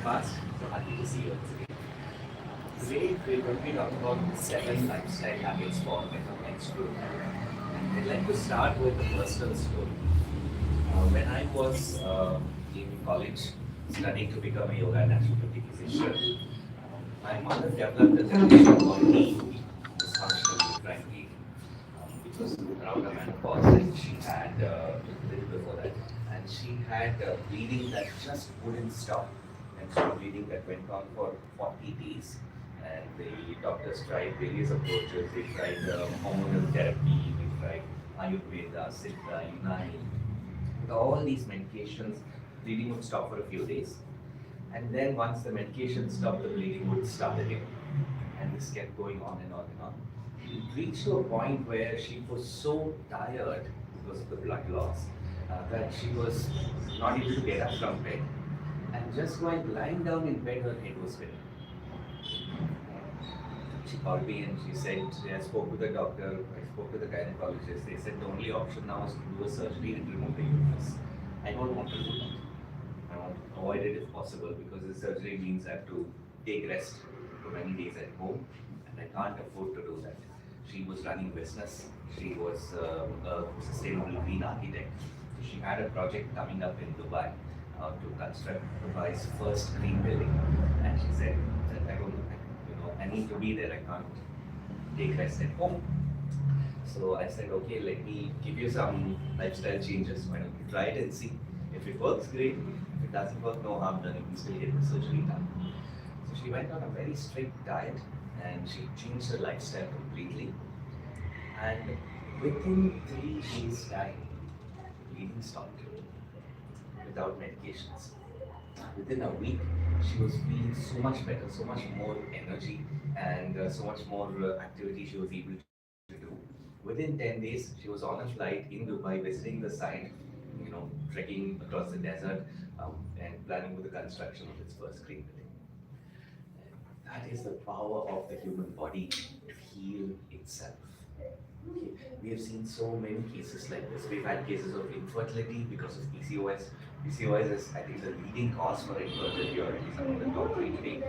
podcast. So happy to see you once again. Today we're going to be talking about 7 lifestyle habits for better menstrual health. And I'd like to start with a personal story. When I was in college studying to become a yoga and naturopathy physician, my mother developed a condition called DUB, dysfunctional uterine bleeding. It was around her menopause, and she had a little before that, and she had bleeding that just wouldn't stop. And so bleeding that went on for 40 days. And the doctors tried various approaches. They tried hormonal therapy, they tried Ayurveda, Siddha, Unani. With all these medications, bleeding would stop for a few days. And then once the medication stopped, the bleeding would start again. And this kept going on and on and on. It reached to a point where she was so tired because of the blood loss that she was not able to get up from bed. And just while lying down in bed, her head was spinning. She called me and she said, I spoke to the doctor, I spoke to the gynecologist. They said the only option now is to do a surgery and remove the uterus. I don't want to do that. I want to avoid it if possible because the surgery means I have to take rest for many days at home and I can't afford to do that. She was running business. She was a sustainable green architect. She had a project coming up in Dubai to construct Dubai's first green building. And she said that I need to be there. I can't take rest at home. So I said, okay, let me give you some lifestyle changes. Why don't you try it and see? If it works, great. If it doesn't work, no harm done. You can still get the surgery done. So she went on a very strict diet and she changed her lifestyle completely. And within 3 days' time, bleeding stopped without medications. Within a week, she was feeling so much better, so much more energy, and so much more activity she was able to do. Within 10 days, she was on a flight in Dubai visiting the site, trekking across the desert and planning with the construction of its first green building. That is the power of the human body to heal itself. Okay. We have seen so many cases like this. We've had cases of infertility because of PCOS. PCOS is, I think, the leading cause for infertility, or at least among the top three today,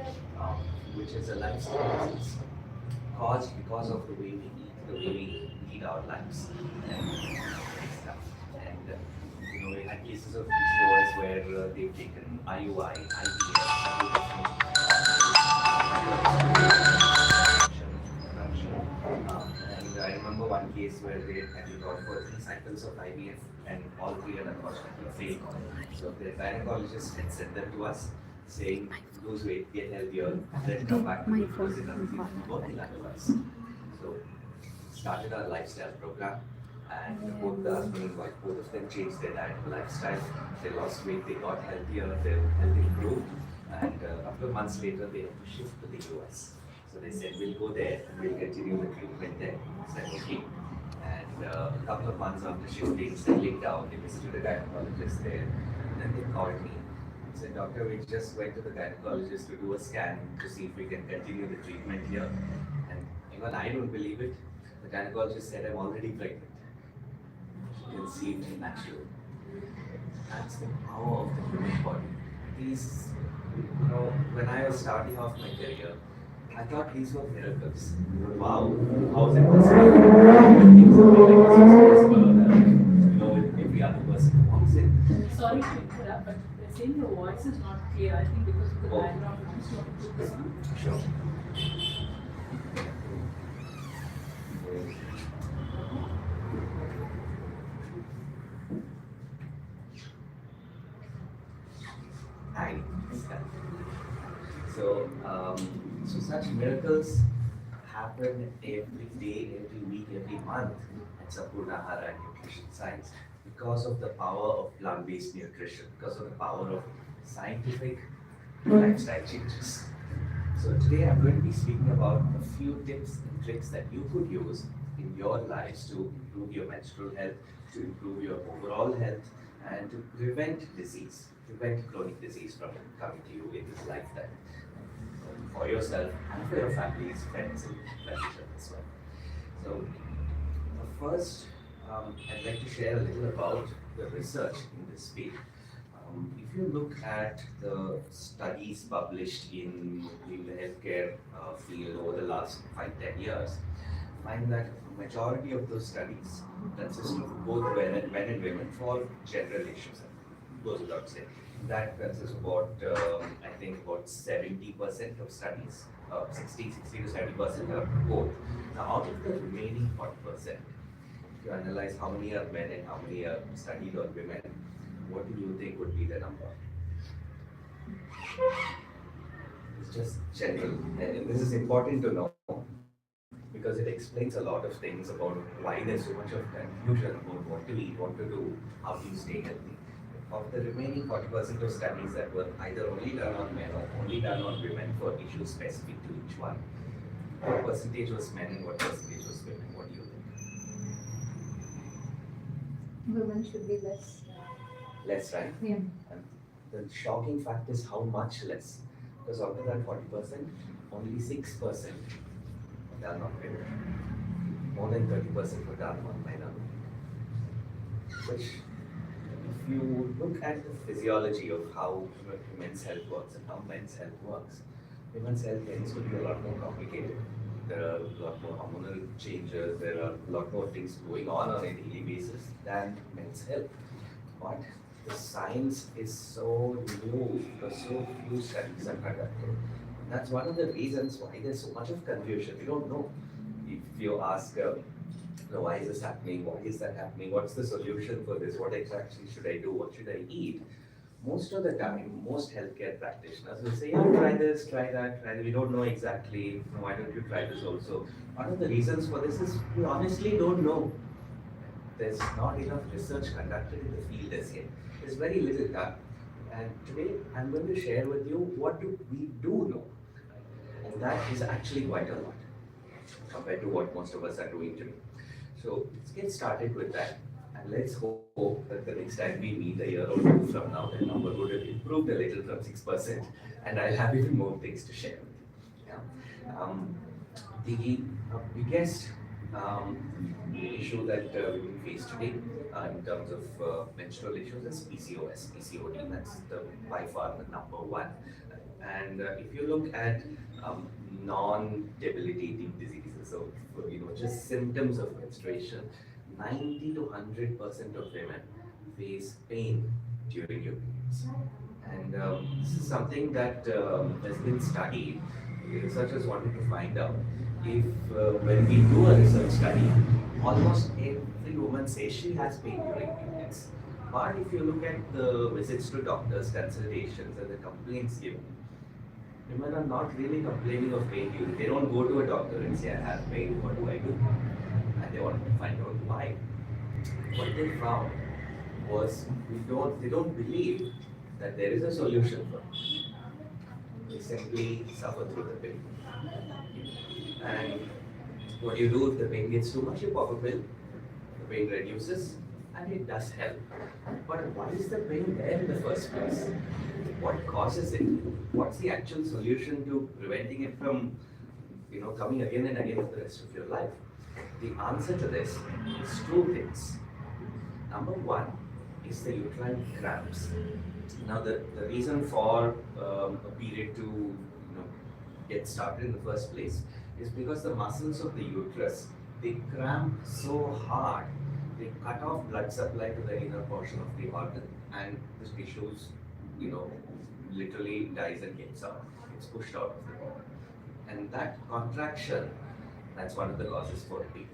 which is a lifestyle disease caused because of the way we eat, the way we lead our lives, and stuff. And we had cases of PCOS where they've taken IUI, and I remember one case where they had to go for 3 cycles of IVF and all 3 had unfortunately failed. So the gynecologist had sent them to us saying, lose weight, get healthier, then come back to it because it doesn't seem to work otherwise. So started our lifestyle program and both the husband and wife, both of them changed their diet and lifestyle. They lost weight, they got healthier, their health improved, and a couple of months later they had to shift to the US. So they said, we'll go there and we'll continue the treatment there. I said, okay. And a couple of months after shifting, settling down, they visited a gynecologist there. And then they called me and said, doctor, we just went to the gynecologist to do a scan to see if we can continue the treatment here. And even I don't believe it. The gynecologist said, I'm already pregnant. She conceived natural. That's the power of the human body. These, when I was starting off my career, I thought these were miracles. Wow, how is it possible? Things are like this is possible. With every other person who walks in. Sorry to interrupt, but they're saying your voice is not clear. I think because of the background noise. You want to put this on? Sure. Hi. So such miracles happen every day, every week, every month at Sampurnahara and Nutrition Science because of the power of plant-based nutrition, because of the power of scientific lifestyle changes. So today I'm going to be speaking about a few tips and tricks that you could use in your lives to improve your menstrual health, to improve your overall health, and to prevent chronic disease from coming to you in this lifetime. For yourself and for your families, friends, and well-wishers as well. So, first, I'd like to share a little about the research in this field. If you look at the studies published in the healthcare field over the last 5-10 years, find that majority of those studies consist of both men and women for general issues. Goes without saying. That consists about, I think, about 70% of studies, 60 to 70% are both. Now, out of the remaining 40%, if you analyze how many are men and how many are studied on women, what do you think would be the number? It's just general. And this is important to know because it explains a lot of things about why there's so much of confusion about what to eat, what to do, how do you stay healthy. Of the remaining 40% of studies that were either only done on men or only done on women for issues specific to each one, what percentage was men and what percentage was women? What do you think? Women should be less. Less, right? Yeah. And the shocking fact is how much less. Because out of that 40%, only 6% were done on women. More than 30% were done on men alone. Which, if you look at the physiology of how women's health works and how men's health works, women's health tends to be a lot more complicated. There are a lot more hormonal changes, there are a lot more things going on a daily basis than men's health. But the science is so new because so few studies are conducted. That's one of the reasons why there's so much of confusion. We don't know. If you ask, why is this happening? Why is that happening? What's the solution for this? What exactly should I do? What should I eat? Most of the time, most healthcare practitioners will say, yeah, try this, try that, try that. We don't know exactly. Why don't you try this also? One of the reasons for this is we honestly don't know. There's not enough research conducted in the field as yet. There's very little done. And today I'm going to share with you what we do know. And that is actually quite a lot compared to what most of us are doing today. So let's get started with that. And let's hope that the next time we meet a year or two from now, the number would have improved a little from 6%. And I'll have even more things to share with you. Yeah. The biggest issue that we face today in terms of menstrual issues is PCOS, PCOD. That's by far the number one. And if you look at non-debilitating diseases, so just symptoms of menstruation, 90 to 100% of women face pain during your periods. And this is something that has been studied. Researchers wanted to find out if when we do a research study, almost every woman says she has pain during periods. But if you look at the visits to doctors, consultations, and the complaints given, women are not really complaining of pain during. They don't go to a doctor and say, I have pain, what do I do? And they want to find out why. What they found was they don't believe that there is a solution for it. They simply suffer through the pain. And what you do if the pain gets too much, you pop a pill, the pain reduces, and it does help. But why is the pain there in the first place? What causes it? What's the actual solution to preventing it from, coming again and again for the rest of your life? The answer to this is two things. Number one is the uterine cramps. Now, the reason for a period to get started in the first place is because the muscles of the uterus, they cramp so hard, they cut off blood supply to the inner portion of the organ, and the tissues, literally dies and gets out. It's pushed out of the body. And that contraction, that's one of the causes for pain.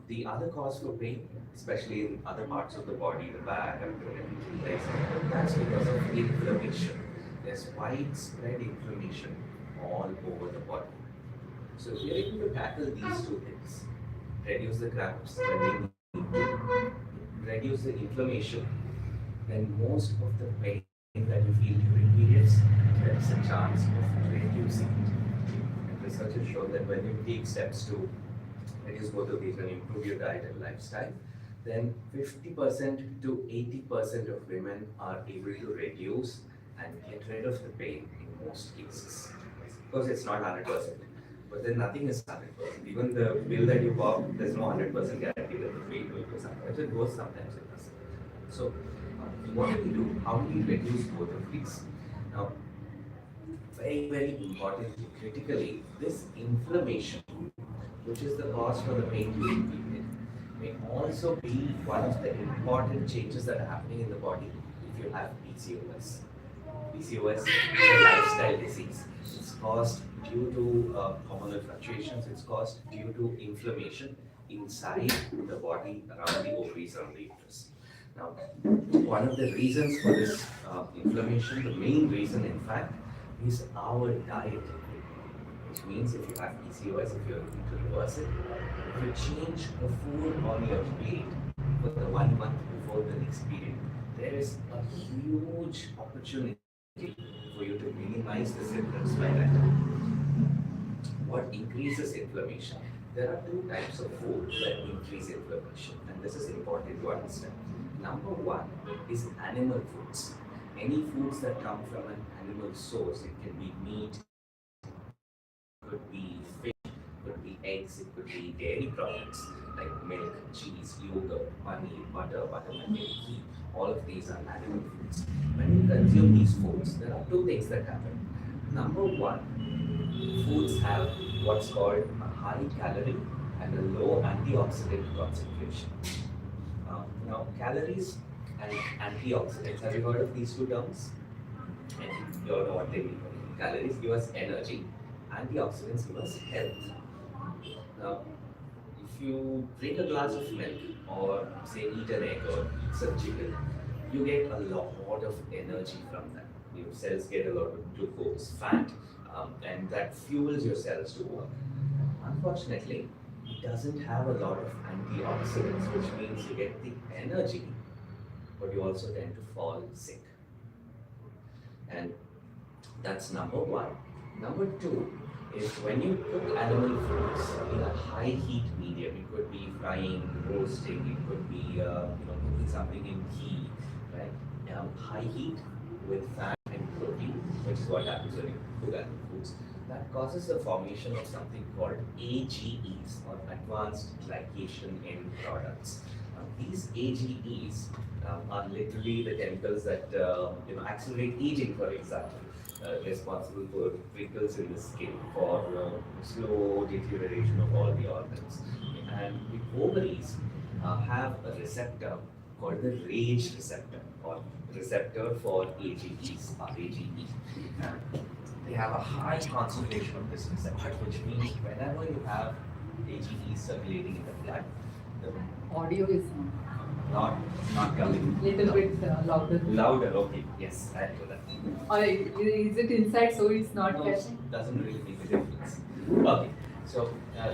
The other cause for pain, especially in other parts of the body, the back, abdomen, legs, that's because of inflammation. There's widespread inflammation all over the body. So if you're able to tackle these two things, reduce the cramps when they need to, reduce the inflammation, then most of the pain that you feel during periods, there's a chance of reducing it. And research has shown that when you take steps to reduce both of these, when you improve your diet and lifestyle, then 50% to 80% of women are able to reduce and get rid of the pain in most cases. Of course, it's not 100%, but then nothing is 100%. Even the pill that you pop, there's no 100% guarantee that the pain will go. Sometimes it goes, sometimes it doesn't. So, what do we do? How do we reduce both of these? Now, very, very importantly, critically, this inflammation, which is the cause for the pain during period, may also be one of the important changes that are happening in the body if you have PCOS. PCOS is a lifestyle disease. It's caused due to hormonal fluctuations. It's caused due to inflammation inside the body, around the ovaries, around the uterus. Now, one of the reasons for this inflammation, the main reason, in fact, is our diet. Which means if you have PCOS, if you're looking to reverse it, if you change the food on your plate for the 1 month before the next period, there is a huge opportunity for you to minimize the symptoms by that time. What increases inflammation? There are two types of food that increase inflammation, and this is important to understand. Number one is animal foods. Any foods that come from an animal source, it can be meat, could be fish, could be eggs, it could be dairy products like milk, cheese, yogurt, paneer, butter, buttermilk, ghee. All of these are animal foods. When you consume these foods, there are two things that happen. Number one, foods have what's called a high calorie and a low antioxidant concentration. Now, calories and antioxidants, have you heard of these two terms? And you all know what they mean. Calories give us energy, antioxidants give us health. Now, if you drink a glass of milk or say eat an egg or eat some chicken, you get a lot of energy from that. Your cells get a lot of glucose, fat, and that fuels your cells to work. Unfortunately, it doesn't have a lot of antioxidants, which means you get the energy, but you also tend to fall sick. And that's number one. Number two is when you cook animal foods in a high heat medium, it could be frying, roasting, it could be cooking something in ghee, right? High heat with fat and protein, which is what happens when you cook animal foods. That causes the formation of something called AGEs, or advanced glycation end products. These AGEs are literally the chemicals that accelerate aging, for example. Responsible for wrinkles in the skin, for slow deterioration of all the organs. And the ovaries have a receptor called the RAGE receptor, or receptor for AGEs, or AGE. They have a high concentration of this receptor, which means whenever you have AGEs circulating in the blood, the Audio is not not coming. little bit louder. Louder, okay, yes, I'll do that. Or is it inside so it's not No, catching? doesn't really make a difference. Okay, so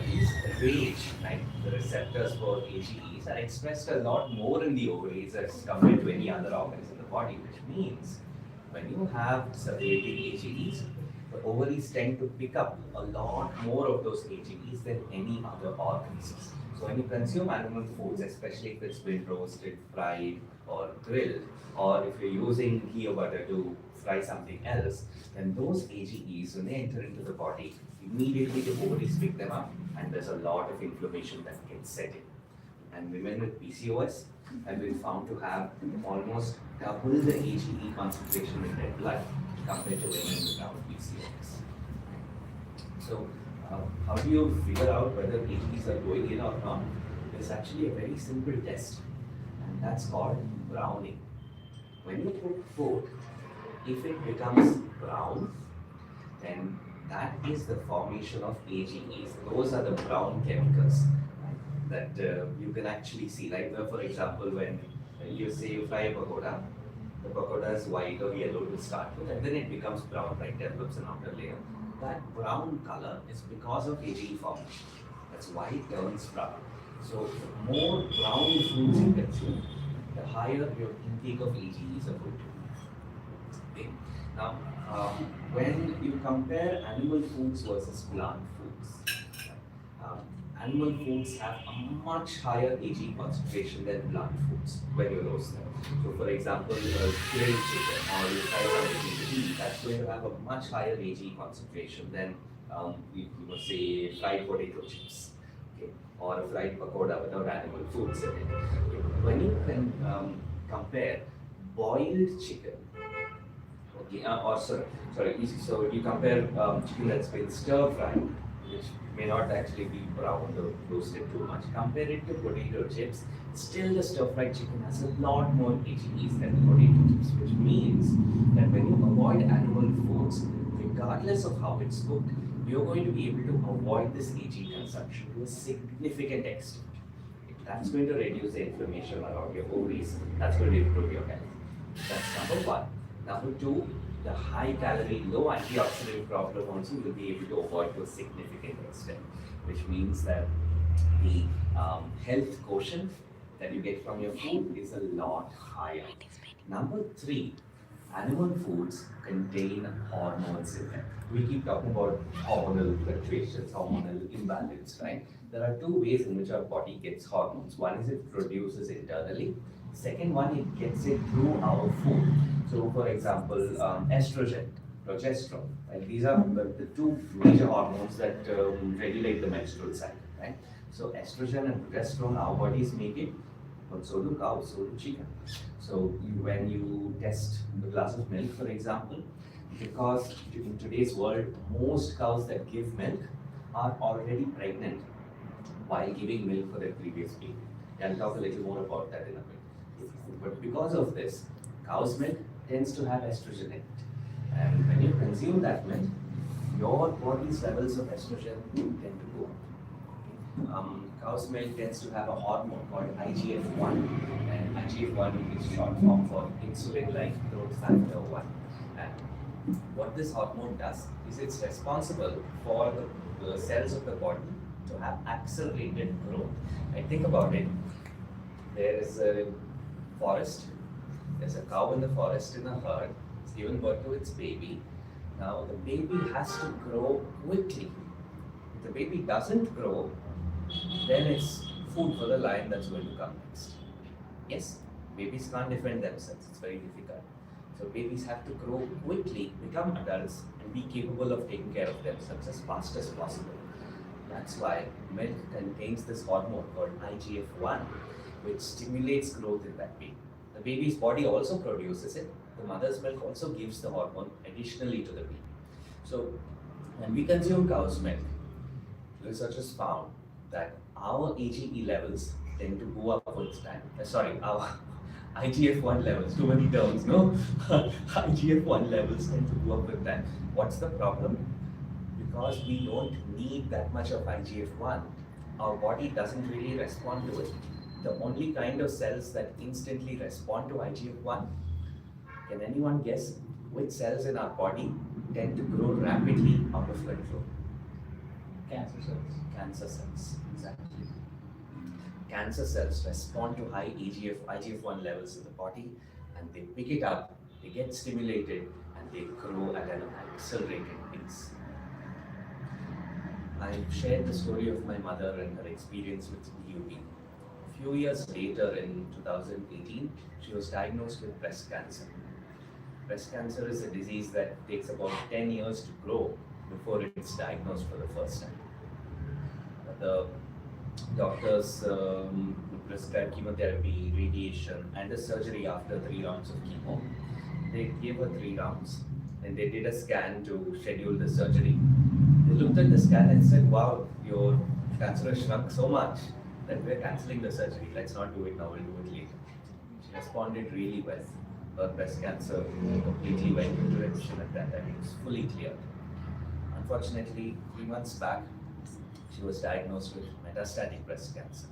these RAGE, right, the receptors for AGEs, are expressed a lot more in the ovaries as compared to any other organs in the body, which means when you have circulating AGEs, the ovaries tend to pick up a lot more of those AGEs than any other organs. So when you consume animal foods, especially if it's been roasted, fried, or grilled, or if you're using ghee or butter to fry something else, then those AGEs, when they enter into the body, immediately the ovaries pick them up, and there's a lot of inflammation that gets set in. And women with PCOS have been found to have almost double the AGE concentration in their blood compared to women without PCOS. So, how do you figure out whether AGEs are going in or not? There's actually a very simple test, and that's called browning. When you cook food, if it becomes brown, then that is the formation of AGEs. Those are the brown chemicals, right, that you can actually see. Like, for example, when you say you fry a pakoda, the pakoda is white or yellow to start with, and then it becomes brown, right? Develops an outer layer. That brown color is because of AGE formation. That's why it turns brown. So the more brown foods you consume, the higher your intake of AGEs are going to be. Okay? Now, when you compare animal foods versus plant foods, animal foods have a much higher AGE concentration than plant foods when you roast them. So, for example, grilled chicken or you fry something in ghee, that's going to have a much higher AGE concentration than say fried potato chips, okay, or a fried pakoda without animal foods in it. Okay. When you can compare boiled chicken, okay, or so you compare chicken that's been stir fried, which may not actually be browned or roasted too much. Compare it to potato chips. Still, the stir fried chicken has a lot more AGEs than potato chips, which means that when you avoid animal foods, regardless of how it's cooked, you're going to be able to avoid this AG consumption to a significant extent. That's going to reduce the inflammation around your ovaries. That's going to improve your health. That's number one. Number two, the high calorie, low antioxidant problem also you'll be able to avoid to a significant extent, which means that the health quotient that you get from your food is a lot higher. Number three, animal foods contain hormones in them. We keep talking about hormonal fluctuations, hormonal imbalance, right? There are two ways in which our body gets hormones. One is it produces internally. Second one, it gets it through our food. So, for example, estrogen, progesterone, right? These are the two major hormones that regulate the menstrual cycle, right? So, estrogen and progesterone, our bodies make it, but so do cows, so do chicken. So, when you test the glass of milk, for example, because in today's world, most cows that give milk are already pregnant while giving milk for their previous baby. I'll talk a little more about that in a bit. But because of this, cow's milk tends to have estrogen in it. And when you consume that milk, your body's levels of estrogen tend to go up. Cow's milk tends to have a hormone called IGF-1, and IGF-1 is short form for insulin-like growth factor 1. And what this hormone does is it's responsible for the cells of the body to have accelerated growth. I think about it. There is a forest. There's a cow in the forest in a herd. It's given birth to its baby. Now the baby has to grow quickly. If the baby doesn't grow, then it's food for the lion that's going to come next. Yes, babies can't defend themselves. It's very difficult. So babies have to grow quickly, become adults, and be capable of taking care of themselves as fast as possible. That's why milk contains this hormone called IGF-1, which stimulates growth in that baby. The baby's body also produces it. The mother's milk also gives the hormone additionally to the baby. So when we consume cow's milk, researchers found that our AGE levels tend to go up with time. Our IGF-1 levels, too many terms, no? IGF-1 levels tend to go up with time. What's the problem? Because we don't need that much of IGF-1, our body doesn't really respond to it. The only kind of cells that instantly respond to IGF-1, can anyone guess which cells in our body tend to grow rapidly out of control? Cancer cells. Cancer cells, exactly. Cancer cells respond to high IGF-1 levels in the body, and they pick it up, they get stimulated, and they grow at an accelerated pace. I shared the story of my mother and her experience with DUP. A few years later, in 2018, she was diagnosed with breast cancer. Breast cancer is a disease that takes about 10 years to grow before it's diagnosed for the first time. The doctors prescribed chemotherapy, radiation, and a surgery after 3 rounds of chemo. They gave her 3 rounds, and they did a scan to schedule the surgery. They looked at the scan and said, "Wow, your cancer has shrunk so much that we're cancelling the surgery. Let's not do it now, we'll do it later." She responded really well. Her breast cancer completely went into remission at that time. It was fully cleared. Unfortunately, 3 months back, she was diagnosed with metastatic breast cancer.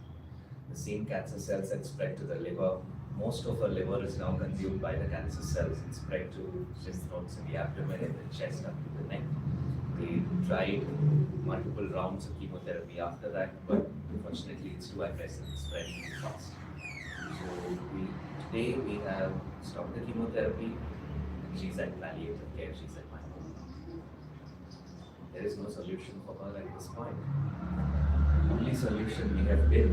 The same cancer cells had spread to the liver. Most of her liver is now consumed by the cancer cells and spread to lymph nodes in the abdomen and the chest up to the neck. They tried multiple rounds of chemotherapy after that, but unfortunately it's too aggressive, it's spreading too fast. So today we have stopped the chemotherapy, and she's at palliative care, she's at my home. There is no solution for her at this point. The only solution we have been,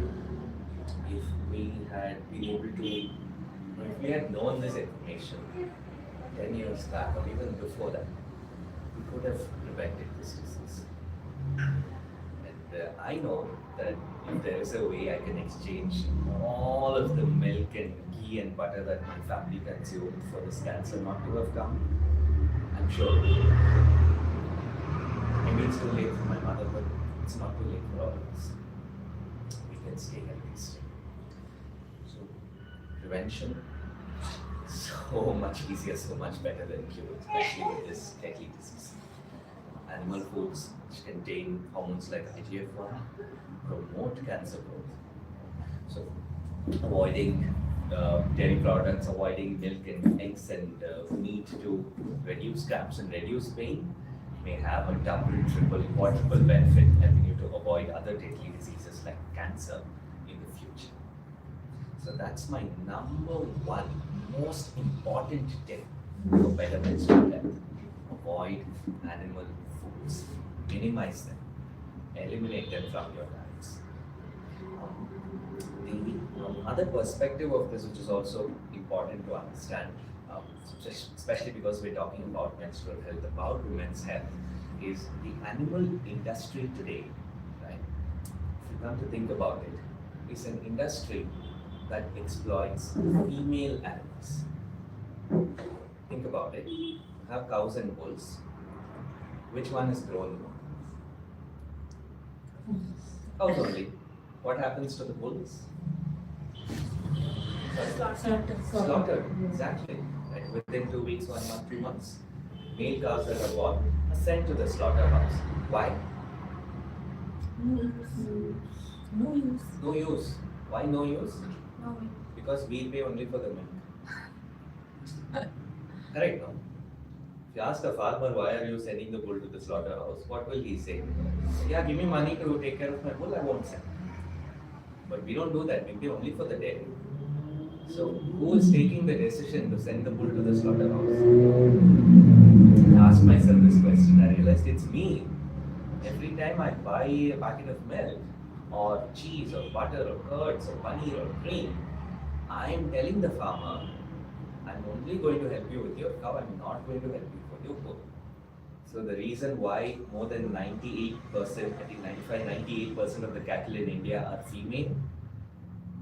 if we had been able to, if we had known this information 10 years back or even before that, we could have prevented this disease. And I know that if there is a way I can exchange all of the milk and ghee and butter that my family consumed for this cancer not to have come, I'm sure. Maybe it's too late for my mother, but it's not too late for all of us. We can stay healthy still. So, prevention so much easier, so much better than cure, especially with this deadly disease. Animal foods which contain hormones like IGF-1 promote cancer growth. So, avoiding dairy products, avoiding milk and eggs and meat to reduce cramps and reduce pain may have a double, triple, quadruple benefit, helping you to avoid other deadly diseases like cancer in the future. So that's my number one most important tip for better menstrual health. Avoid animal foods, minimize them, eliminate them from your diets. The other perspective of this, which is also important to understand, especially because we're talking about menstrual health, about women's health, is the animal industry today, right? If you come to think about it, is an industry that exploits female animals. Think about it. You have cows and bulls. Which one is grown more? Cows only. What happens to the bulls? Slaughtered. Exactly. Right. Within 2 weeks, 1 month, 2 months, male cows that are born are sent to the slaughterhouse. Why? No use. No use. No use. Why no use? No. Because we pay only for the milk. Correct, no? If you ask a farmer, why are you sending the bull to the slaughterhouse, what will he say? Yeah, give me money to take care of my bull, I won't send. But we don't do that, we pay only for the dairy. So, who is taking the decision to send the bull to the slaughterhouse? I asked myself this question, I realized it's me. Every time I buy a packet of milk, or cheese, or butter, or curds, or paneer, or cream, I am telling the farmer, I'm only going to help you with your cow, I'm not going to help you for your bull. So the reason why more than 98%, I think 95-98% of the cattle in India are female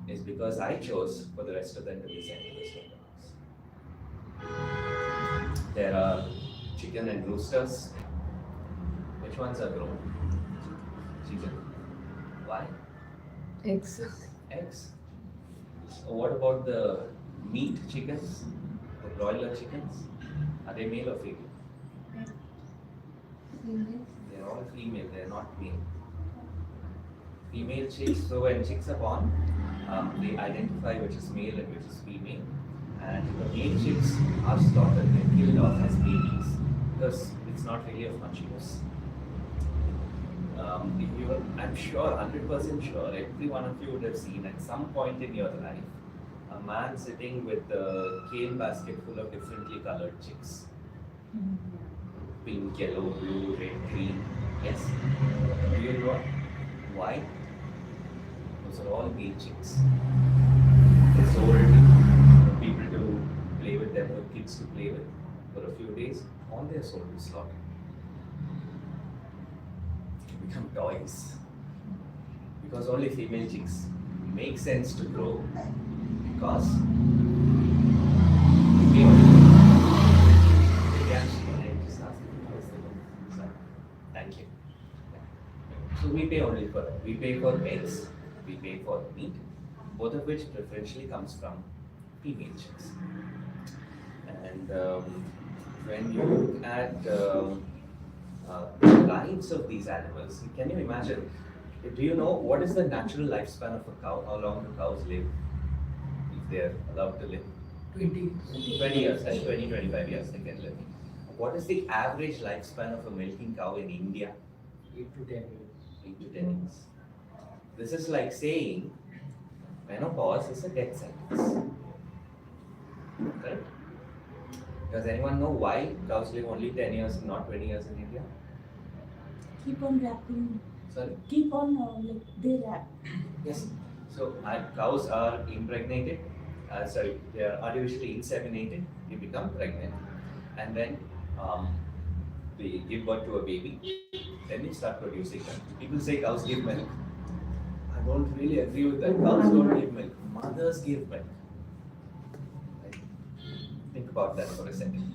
is because I chose for the rest of them to be sent to the slaughterhouse. There are chicken and roosters. Which ones are grown? Chicken. Why? Eggs. Eggs. So what about the meat chickens? The broiler chickens? Are they male or female? They're all female, they're not male. Female chicks, so when chicks are born, they identify which is male and which is female. And the male chicks are slaughtered and killed off as babies because it's not really of much use. I'm sure, 100% sure, every one of you would have seen at some point in your life a man sitting with a cane basket full of differently colored chicks. Pink, yellow, blue, red, green. Yes? Do you know why? Those are all male chicks. They sold for people to play with them, for kids to play with for a few days. All they are sold to slaughter. They become toys. Because only female chicks make sense to grow because we Thank you. So we pay only for that. We pay for eggs, we pay for meat, both of which preferentially comes from female chicks. And when you look at the lives of these animals, can you imagine? Do you know what is the natural lifespan of a cow? How long do cows live if they are allowed to live? 20. 20 years, that's 25 years they can live. What is the average lifespan of a milking cow in India? 8 to 10 years. 8 to 10 years. This is like saying menopause is a death sentence. Correct? Does anyone know why cows live only 10 years and not 20 years in India? Keep on wrapping. Sorry? Keep on they wrap. Yes. So cows are impregnated, they are artificially inseminated, they become pregnant, and then they give birth to a baby. then you start producing them. People say cows give milk. I don't really agree with that. Cows don't give milk. Mothers give milk. Right? Think about that for a second.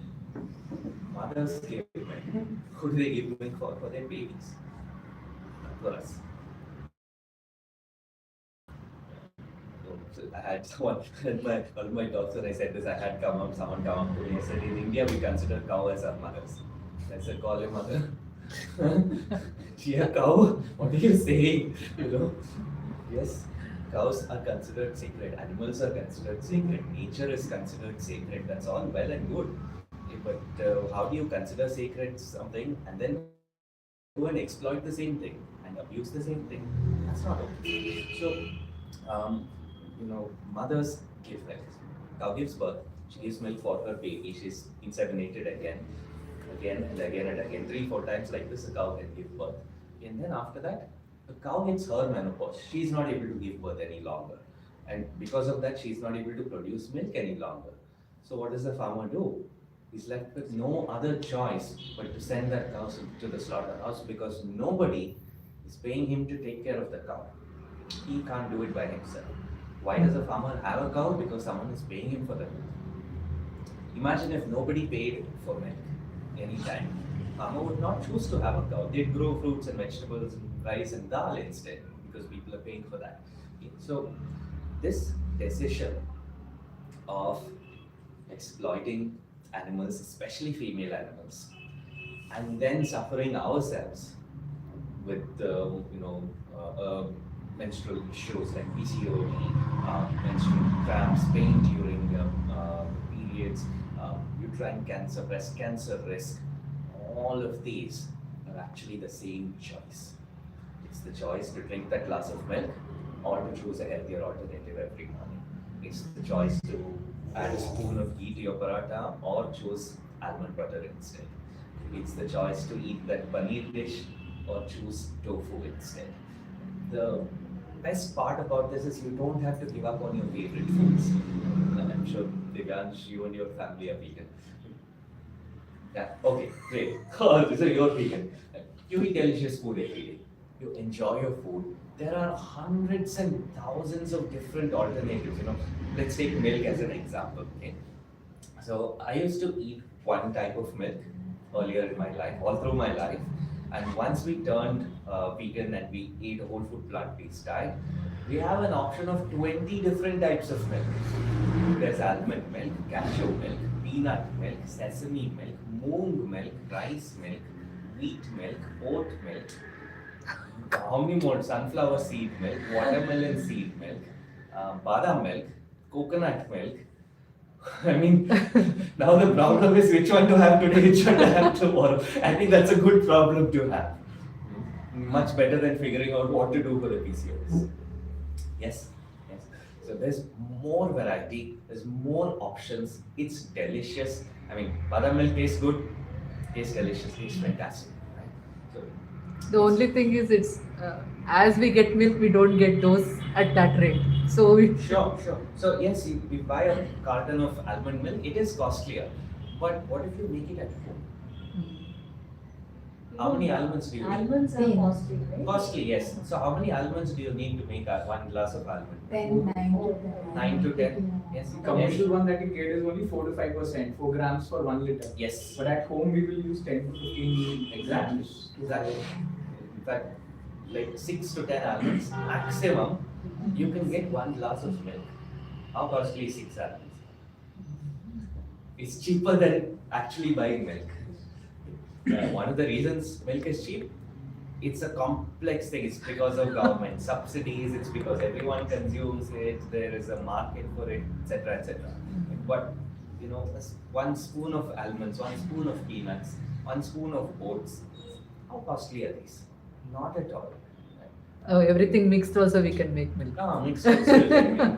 Mothers give milk. Who do they give milk for? For their babies. Not for us. So I had someone, one of my talks when I said this, I had someone come up to me and said, in India we consider cow as our mothers. I said, call your mother. She a cow? What are you saying? You know? Yes, cows are considered sacred, animals are considered sacred, nature is considered sacred. That's all well and good. But how do you consider sacred something and then go and exploit the same thing and abuse the same thing? That's not okay. So, mothers give milk. Cow gives birth. She gives milk for her baby. She's inseminated again and again and again. 3-4 times like this, a cow can give birth. And then after that, the cow hits her menopause. She's not able to give birth any longer. And because of that, she's not able to produce milk any longer. So what does the farmer do? He's left with no other choice but to send that cow to the slaughterhouse because nobody is paying him to take care of the cow. He can't do it by himself. Why does a farmer have a cow? Because someone is paying him for the milk. Imagine if nobody paid for milk anytime. Farmer would not choose to have a cow. They'd grow fruits and vegetables and rice and dal instead because people are paying for that. Okay. So this decision of exploiting animals, especially female animals, and then suffering ourselves with menstrual issues like PCOD, menstrual cramps, pain during periods, uterine cancer, breast cancer risk, all of these are actually the same choice. It's the choice to drink that glass of milk or to choose a healthier alternative every morning. It's the choice to add a spoon of ghee to your paratha or choose almond butter instead. It's the choice to eat that paneer dish or choose tofu instead. The best part about this is you don't have to give up on your favorite foods. I'm sure Divyansh, you and your family are vegan. Yeah, okay, great. So you're vegan. You eat delicious food every day. You enjoy your food. There are hundreds and thousands of different alternatives. Let's take milk as an example. Okay. So I used to eat one type of milk earlier in my life, all through my life. And once we turned vegan and we ate a whole food plant-based diet, we have an option of 20 different types of milk. There's almond milk, cashew milk, peanut milk, sesame milk, moong milk, rice milk, wheat milk, oat milk. How many more? Sunflower seed milk, watermelon seed milk, badam milk, coconut milk. I mean, now the problem is which one to have today, which one to have tomorrow. I think that's a good problem to have. Much better than figuring out what to do for the PCOS. Yes. So there's more variety, there's more options. It's delicious. I mean, badam milk tastes good, tastes delicious, tastes fantastic. Right? So The only thing is, it's as we get milk, we don't get those at that rate. So Sure. So yes, you buy a carton of almond milk, it is costlier. But what if you make it at home? How many almonds do you need? Almonds are costly, right? Costly, yes. So how many almonds do you need to make one glass of almond? 10, 9 to 10. 9 to 10? Yes. The commercial one that you get is only 4 to 5%, 4 grams for 1 liter. Yes. But at home we will use 10 to 15 Exactly. grams. Exactly. In fact, like 6 to 10 almonds maximum, you can get one glass of milk. How costly is 6 almonds? It's cheaper than actually buying milk. One of the reasons milk is cheap, it's a complex thing. It's because of government subsidies, it's because everyone consumes it, there is a market for it, etc. etc. But one spoon of almonds, one spoon of peanuts, one spoon of oats, how costly are these? Not at all. everything mixed also we can make milk. Mixed also,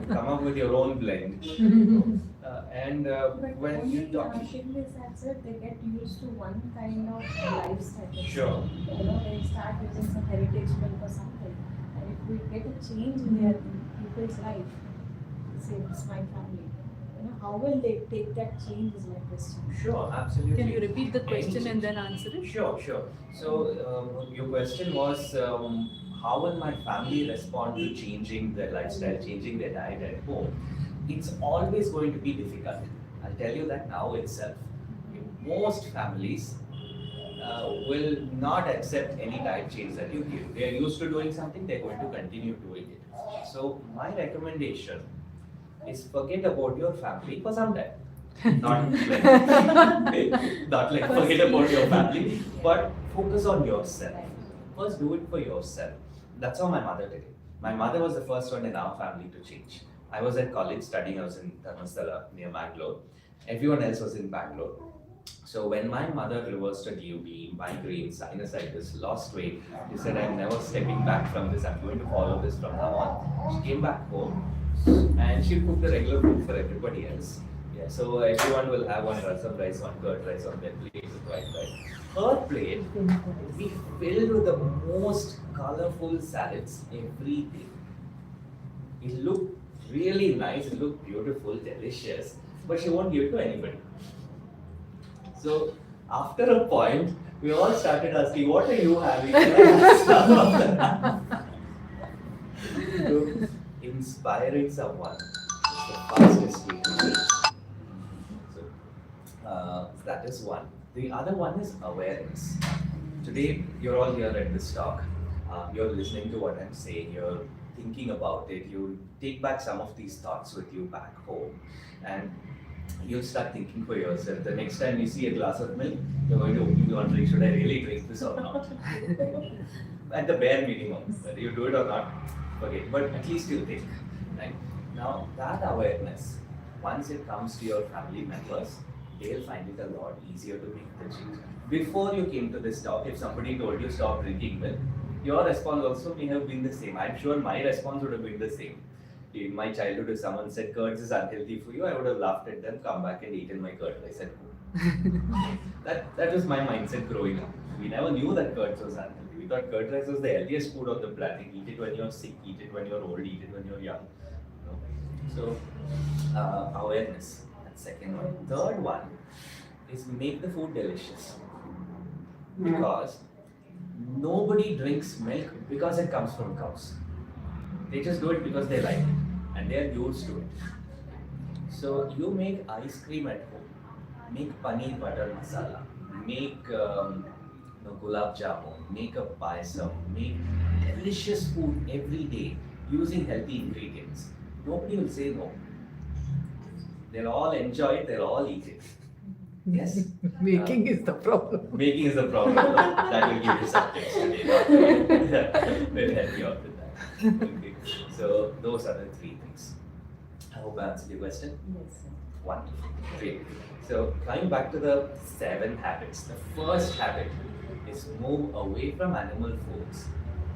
come up with your own blend. But When only you talk, thing is that sir, they get used to one kind of lifestyle. Sure. They start using some heritage milk or something. And if we get a change in their people's life, say it's my family, how will they take that change is my question. Sure, absolutely. Can you repeat the question and then answer it? Sure, sure. So your question was how will my family respond to changing their lifestyle, changing their diet at home? It's always going to be difficult. I'll tell you that now itself. Most families will not accept any diet change that you give. They are used to doing something, they're going to continue doing it. So my recommendation is forget about your family for some time. Not like, not like forget about your family, but focus on yourself. First, do it for yourself. That's how my mother did it. My mother was the first one in our family to change. I was at college studying, I was in Dharmasthala near Bangalore. Everyone else was in Bangalore. So when my mother reversed her DUB, migraine, sinusitis, lost weight, she said, I'm never stepping back from this, I'm going to follow this from now on. She came back home and she cooked the regular food for everybody else. Yeah, so everyone will have one rasam rice, one curd rice on their plate with white rice. Her plate will be filled with the most colorful salads every day. It looked really nice, it looked beautiful, delicious, but she won't give it to anybody. So after a point, we all started asking, what are you having? So, inspiring someone is the fastest way to change. So that is one. The other one is awareness. Today, you're all here at this talk. You're listening to what I'm saying. You're thinking about it. You take back some of these thoughts with you back home, and you'll start thinking for yourself. The next time you see a glass of milk, you're going to be wondering, should I really drink this or not? At the bare minimum, whether you do it or not, forget. But at least you think, right? Now, that awareness, once it comes to your family members, they'll find it a lot easier to make the change. Before you came to this talk, if somebody told you stop drinking milk, your response also may have been the same. I'm sure my response would have been the same. In my childhood, if someone said curds is unhealthy for you, I would have laughed at them, come back and eaten my curd rice at home. that was my mindset growing up. We never knew that curds was unhealthy. We thought curd rice was the healthiest food on the planet. Eat it when you're sick, eat it when you're old, eat it when you're young. So, awareness. That's second one. Third one is make the food delicious. Because nobody drinks milk because it comes from cows. They just do it because they like it and they are used to it. So you make ice cream at home, make paneer butter masala, make gulab jamun, make a payasam, make delicious food every day using healthy ingredients. Nobody will say no. They'll all enjoy it, they'll all eat it. Yes? Making is the problem. Making is the problem. That will give you subjects today. We'll help you out with that. Okay. So those are the three things. I hope I answered your question. Yes, sir. Wonderful. Great. So coming back to the 7 habits. The first habit is move away from animal foods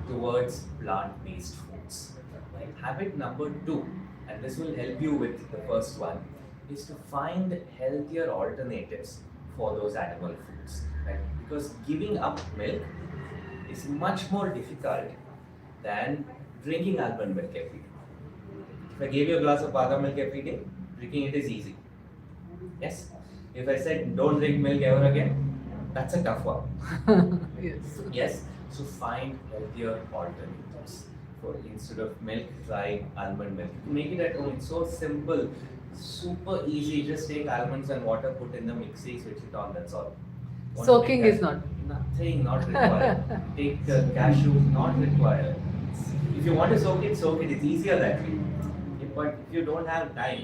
towards plant-based foods. Right? Habit number 2, and this will help you with the first one, is to find healthier alternatives for those animal foods. Right? Because giving up milk is much more difficult than drinking almond milk every day. If I gave you a glass of badam milk every day, drinking it is easy. Yes? If I said don't drink milk ever again, that's a tough one. Yes. Yes? So find healthier alternatives. For instead of milk, try almond milk. Make it at home. It's so simple, super easy. Just take almonds and water, put in the mixie, switch it on. That's all. Want to Soaking make is not. nothing, not required. Take cashews, not required. If you want to soak it. It's easier that way. But if you don't have time,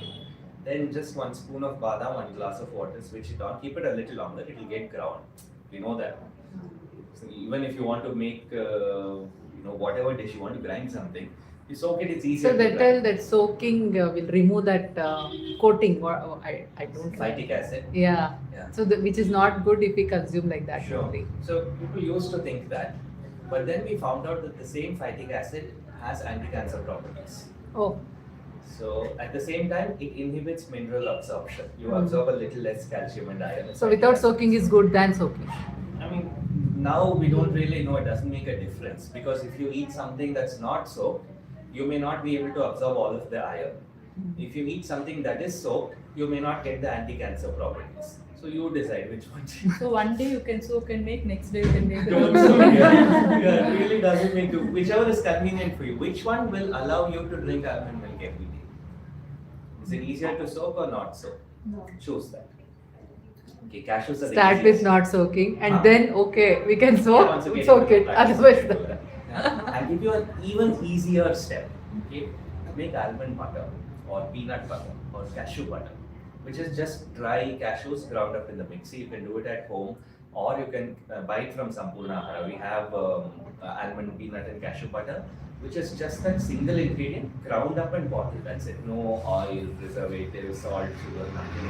then just 1 spoon of badam, 1 glass of water, switch it on. Keep it a little longer. It will get ground. We know that. So even if you want to make, whatever dish you want to grind something, you soak it. It's easier. So they tell that soaking will remove that coating. I don't. Phytic acid. Yeah. Yeah. So which is not good if we consume like that Sure. only. So people used to think that, but then we found out that the same phytic acid has anti-cancer properties. Oh. So at the same time, it inhibits mineral absorption. You absorb a little less calcium and iron. So without soaking is good than soaking. I mean, now we don't really know. It doesn't make a difference because if you eat something that's not soaked, you may not be able to absorb all of the iron. If you eat something that is soaked, you may not get the anti-cancer properties. So you decide which one. So one day you can soak and make, next day you can make. Don't soak. Yeah, it really doesn't make you. Whichever is convenient for you. Which one will allow you to drink almond milk every day? Is it easier to soak or not soak? No. Choose that. Okay, cashews are the Start with easiest. not soaking, and Huh. then okay, we can Yeah, soak, once you get soak into the it. practice, Otherwise, you can do that. Yeah. I'll give you an even easier step. Okay, make almond butter or peanut butter or cashew butter, which is just dry cashews ground up in the mixie. You can do it at home, or you can buy it from Sampurna Ahara. We have almond, peanut, and cashew butter, which is just that single ingredient ground up and bottled. That's it. No oil, preservatives, salt, sugar, nothing.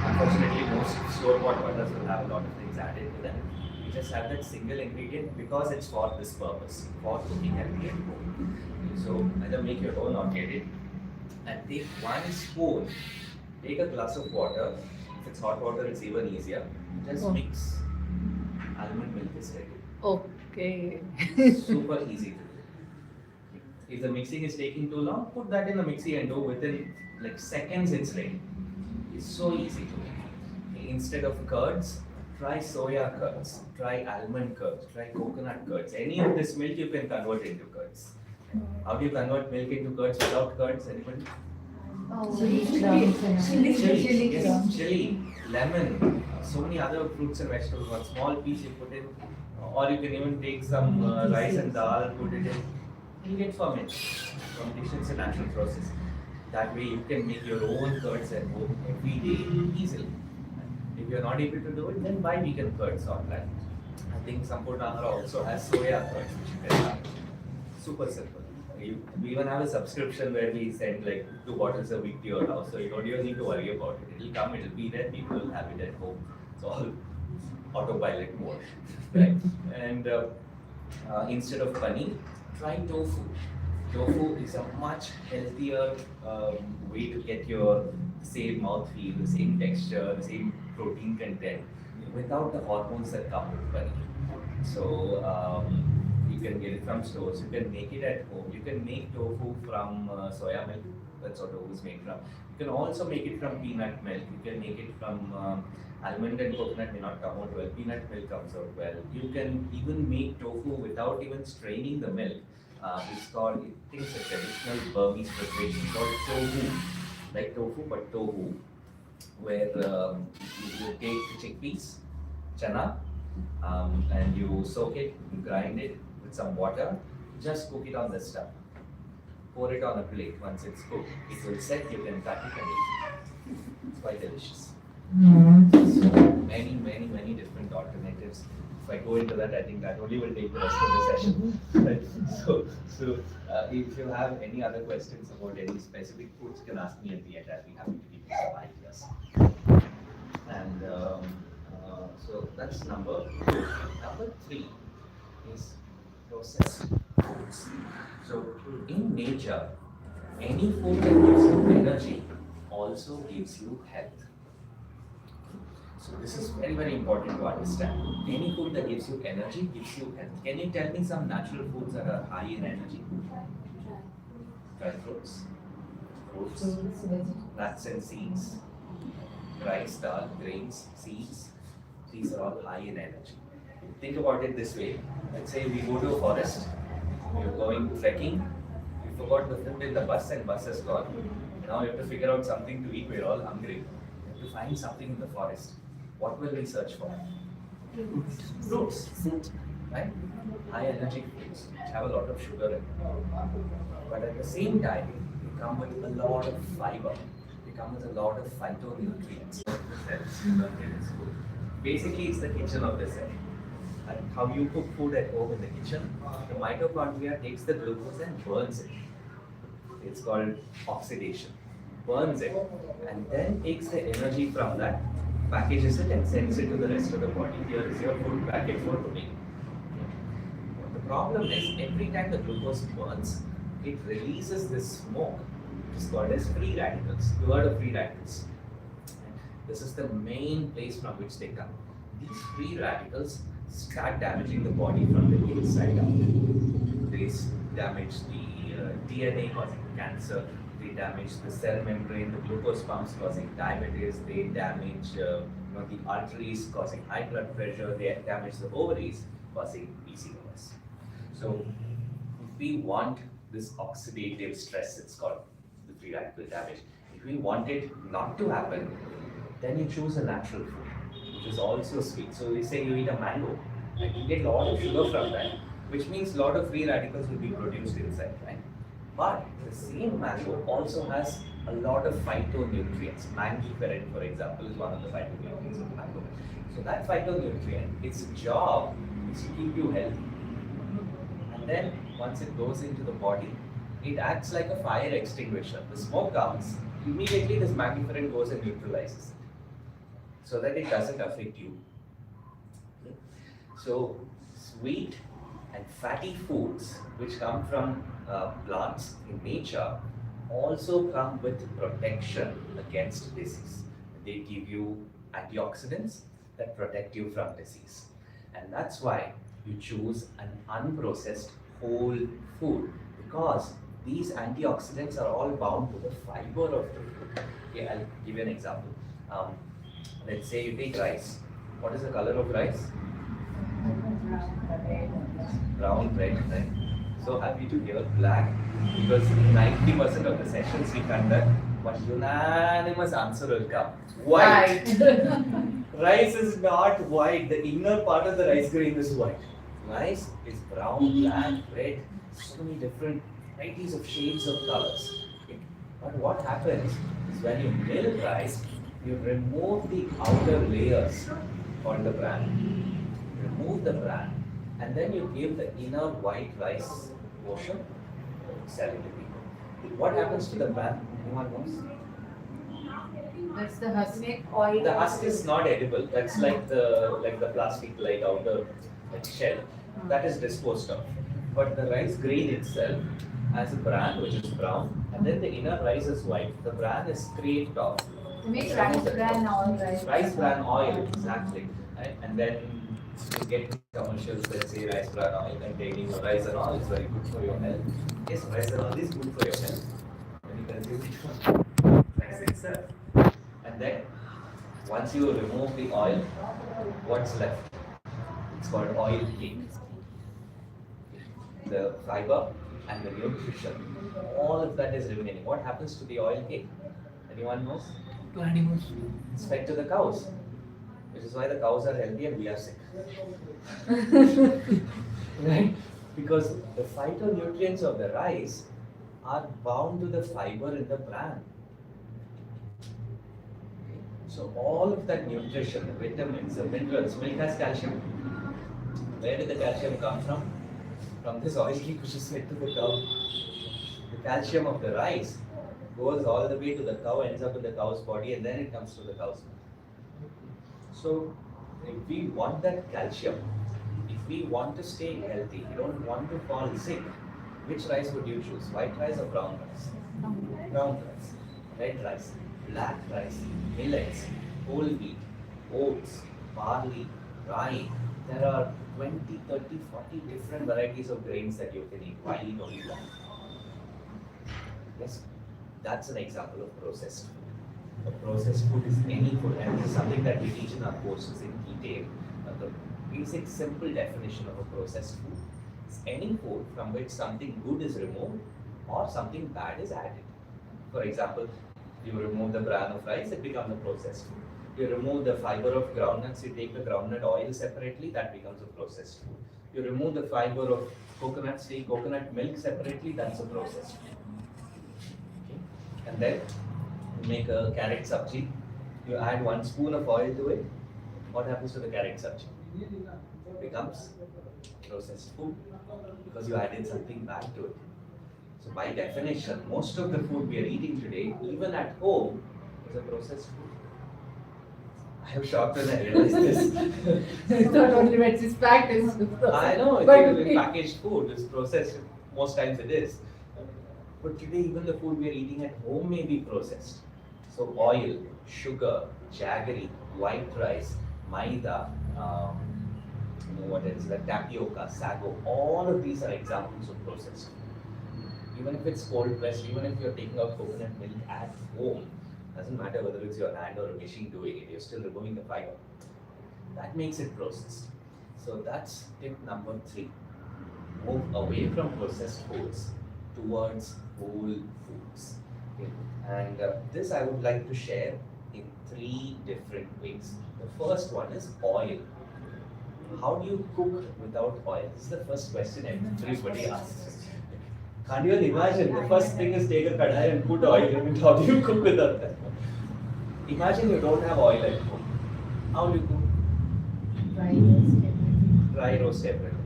Unfortunately, most store-bought butters will have a lot of things added to them. We just have that single ingredient because it's for this purpose, for cooking healthy at home. So either make your own or get it, and take 1 spoon. Take a glass of water. If it's hot water, it's even easier. Just Oh. mix. Almond milk is ready. okay. Super easy to do. If the mixing is taking too long, put that in the mixie and do within like seconds it's ready. It's so easy to make. Instead of curds, try soya curds, try almond curds, try coconut curds. Any of this milk you can convert into curds. How do you convert milk into curds without curds? Anybody? Chili, yes, chili, lemon, so many other fruits and vegetables. One small piece you put in, or you can even take some rice and dal, put it in. You get ferment. Fermentation is a natural process. That way you can make your own curds at home every day easily. If you are not able to do it, then buy vegan curds online. I think Sampurna Ahara also has soya curds which you can buy. Super simple. We even have a subscription where we send like 2 bottles a week to your house, so you don't even need to worry about it. It'll come, it'll be there, people will have it at home. It's all autopilot mode, right? And instead of paneer, try tofu. Tofu is a much healthier way to get your same mouthfeel, the same texture, the same protein content without the hormones that come with paneer. So you can get it from stores. You can make it at home. You can make tofu from soya milk. That's what tofu is made from. You can also make it from peanut milk. You can make it from almond and coconut may not come out well. Peanut milk comes out well. You can even make tofu without even straining the milk. It's called, I think it's a traditional Burmese preparation called tohu, like tofu but tohu, where you take the chickpeas, chana, and you soak it, you grind it with some water, just cook it on the stove. Pour it on a plate. Once it's cooked, it will set, you can cut it and eat. It's quite delicious. So many different alternatives. If I go into that, I think that only will take the rest of the session. Right? So if you have any other questions about any specific foods, you can ask me at the end. I'll be happy to give you some ideas. And so that's number 2. Number 3 is processed foods. So in nature, any food that gives you energy also gives you health. So this is very important to understand. Any food that gives you energy gives you health. Can you tell me some natural foods that are high in energy? Dry fruits, nuts and seeds, rice, dal, grains, seeds. These are all high in energy. Think about it this way. Let's say we go to a forest, you're going trekking, you forgot the food in the bus and bus is gone. Now you have to figure out something to eat, we're all hungry. You have to find something in the forest. What will we search for? Fruits, right? High energy fruits, which have a lot of sugar in them. But at the same time, they come with a lot of fiber. They come with a lot of phytonutrients. Basically, it's the kitchen of the cell. And how you cook food at home in the kitchen, the mitochondria takes the glucose and burns it. It's called oxidation. Burns it and then takes the energy from that, packages it and sends it to the rest of the body. Here is your food package for today. The problem is every time the glucose burns, it releases this smoke, which is called as free radicals. You heard of free radicals? This is the main place from which they come. These free radicals start damaging the body from the inside out. They damage the DNA causing cancer. they damage the cell membrane, the glucose pumps causing diabetes, they damage the arteries causing high blood pressure, they damage the ovaries causing PCOS. So if we want this oxidative stress, it's called the free radical damage. If we want it not to happen, then you choose a natural food, which is also sweet. So we say you eat a mango, and you get a lot of sugar from that, which means a lot of free radicals will be produced inside, right? But the same mango also has a lot of phytonutrients. Mangiferin, for example, is one of the phytonutrients of mango. So that phytonutrient, its job is to keep you healthy. And then once it goes into the body, it acts like a fire extinguisher. The smoke comes, immediately this mangiferin goes and neutralizes it, so that it doesn't affect you. Okay? So sweet and fatty foods which come from plants in nature also come with protection against disease. They give you antioxidants that protect you from disease. And that's why you choose an unprocessed whole food, because these antioxidants are all bound to the fiber of the food. Okay, I'll give you an example. Let's say you take rice. What is the color of rice? Brown, red, right? So happy to hear black, because 90% of the sessions we conduct, one unanimous answer will come. White. Rice is not white. The inner part of the rice grain is white. Rice is brown, black, red, so many different varieties of shades of colors. Okay. But what happens is when you mill rice, you remove the outer layers called the bran. Remove the bran, and then you give the inner white rice portion, sell it to people. What happens to the bran? Anyone knows? That's the husk. The husk is not edible. That's like the plastic like outer like shell. That is disposed of. But the rice grain itself has a bran which is brown, and then the inner rice is white. The bran is scraped off. To make rice bran oil, right? Rice bran oil, exactly. Right? And then you get commercials that say rice bran oil containing rice and oil is very good for your health. Yes, rice and oil is good for your health when you consume it from rice itself. And then once you remove the oil, what's left? It's called oil cake. The fiber and the nutrition, all of that is remaining. What happens to the oil cake? Anyone knows? To animals. It's fed to the cows, which is why the cows are healthy and we are sick. Right? Because the phytonutrients of the rice are bound to the fiber in the bran. So all of that nutrition, the vitamins, the minerals, milk has calcium. Where did the calcium come from? From this oil cake which is fed to the cow. The calcium of the rice goes all the way to the cow, ends up in the cow's body, and then it comes to the cow's milk. So if we want that calcium, if we want to stay healthy, we don't want to fall sick, which rice would you choose? White rice or brown rice? Brown rice, red rice, black rice, millets, whole wheat, oats, barley, rye. There are 20, 30, 40 different varieties of grains that you can eat. Why eat only one? Yes, that's an example of processed food. A processed food is any food, and this is something that we teach in our courses in detail. The basic simple definition of a processed food is any food from which something good is removed or something bad is added. For example, you remove the bran of rice, it becomes a processed food. You remove the fiber of groundnuts, you take the groundnut oil separately, that becomes a processed food. You remove the fiber of coconuts, take coconut milk separately, that's a processed food. Okay. And then you make a carrot sabji, you add 1 spoon of oil to it. What happens to the carrot sabji? It becomes processed food because you added something bad to it. So by definition, most of the food we are eating today, even at home, is a processed food. I am shocked when I realized this. It's not only when it's packed, it's I know, But it's packaged food, it's processed, most times it is. But today even the food we are eating at home may be processed. So oil, sugar, jaggery, white rice, maida, what else, like tapioca, sago, all of these are examples of processed food. Even if it's cold pressed, even if you're taking out coconut milk at home, doesn't matter whether it's your hand or a machine doing it, you're still removing the fiber. That makes it processed. So that's tip number 3. Move away from processed foods towards whole foods. Okay. And this I would like to share in 3 different ways. The first one is oil. How do you cook without oil? This is the first question everybody asks. Can't you imagine? The first thing is take a kadai and put oil in it. How do you cook without that? Imagine you don't have oil at home. How do you cook? Dry roast everything.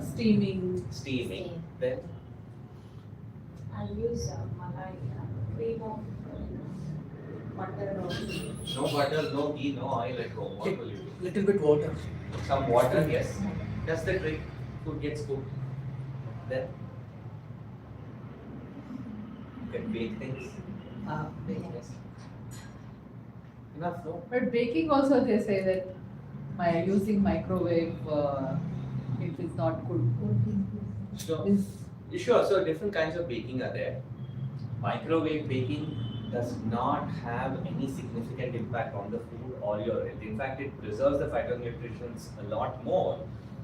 Steaming. Steaming. Then I use malai, cream of butter or no butter, no ghee, no oil at home. What will you do? Little bit water. Some water, yes. That's the trick. Food gets cooked. Then you can bake things. Yes. Enough, no? But baking also they say that by using microwave, it is not good. Sure. Is Sure. So different kinds of baking are there. Microwave baking does not have any significant impact on the food or your health. In fact, it preserves the phytonutrients a lot more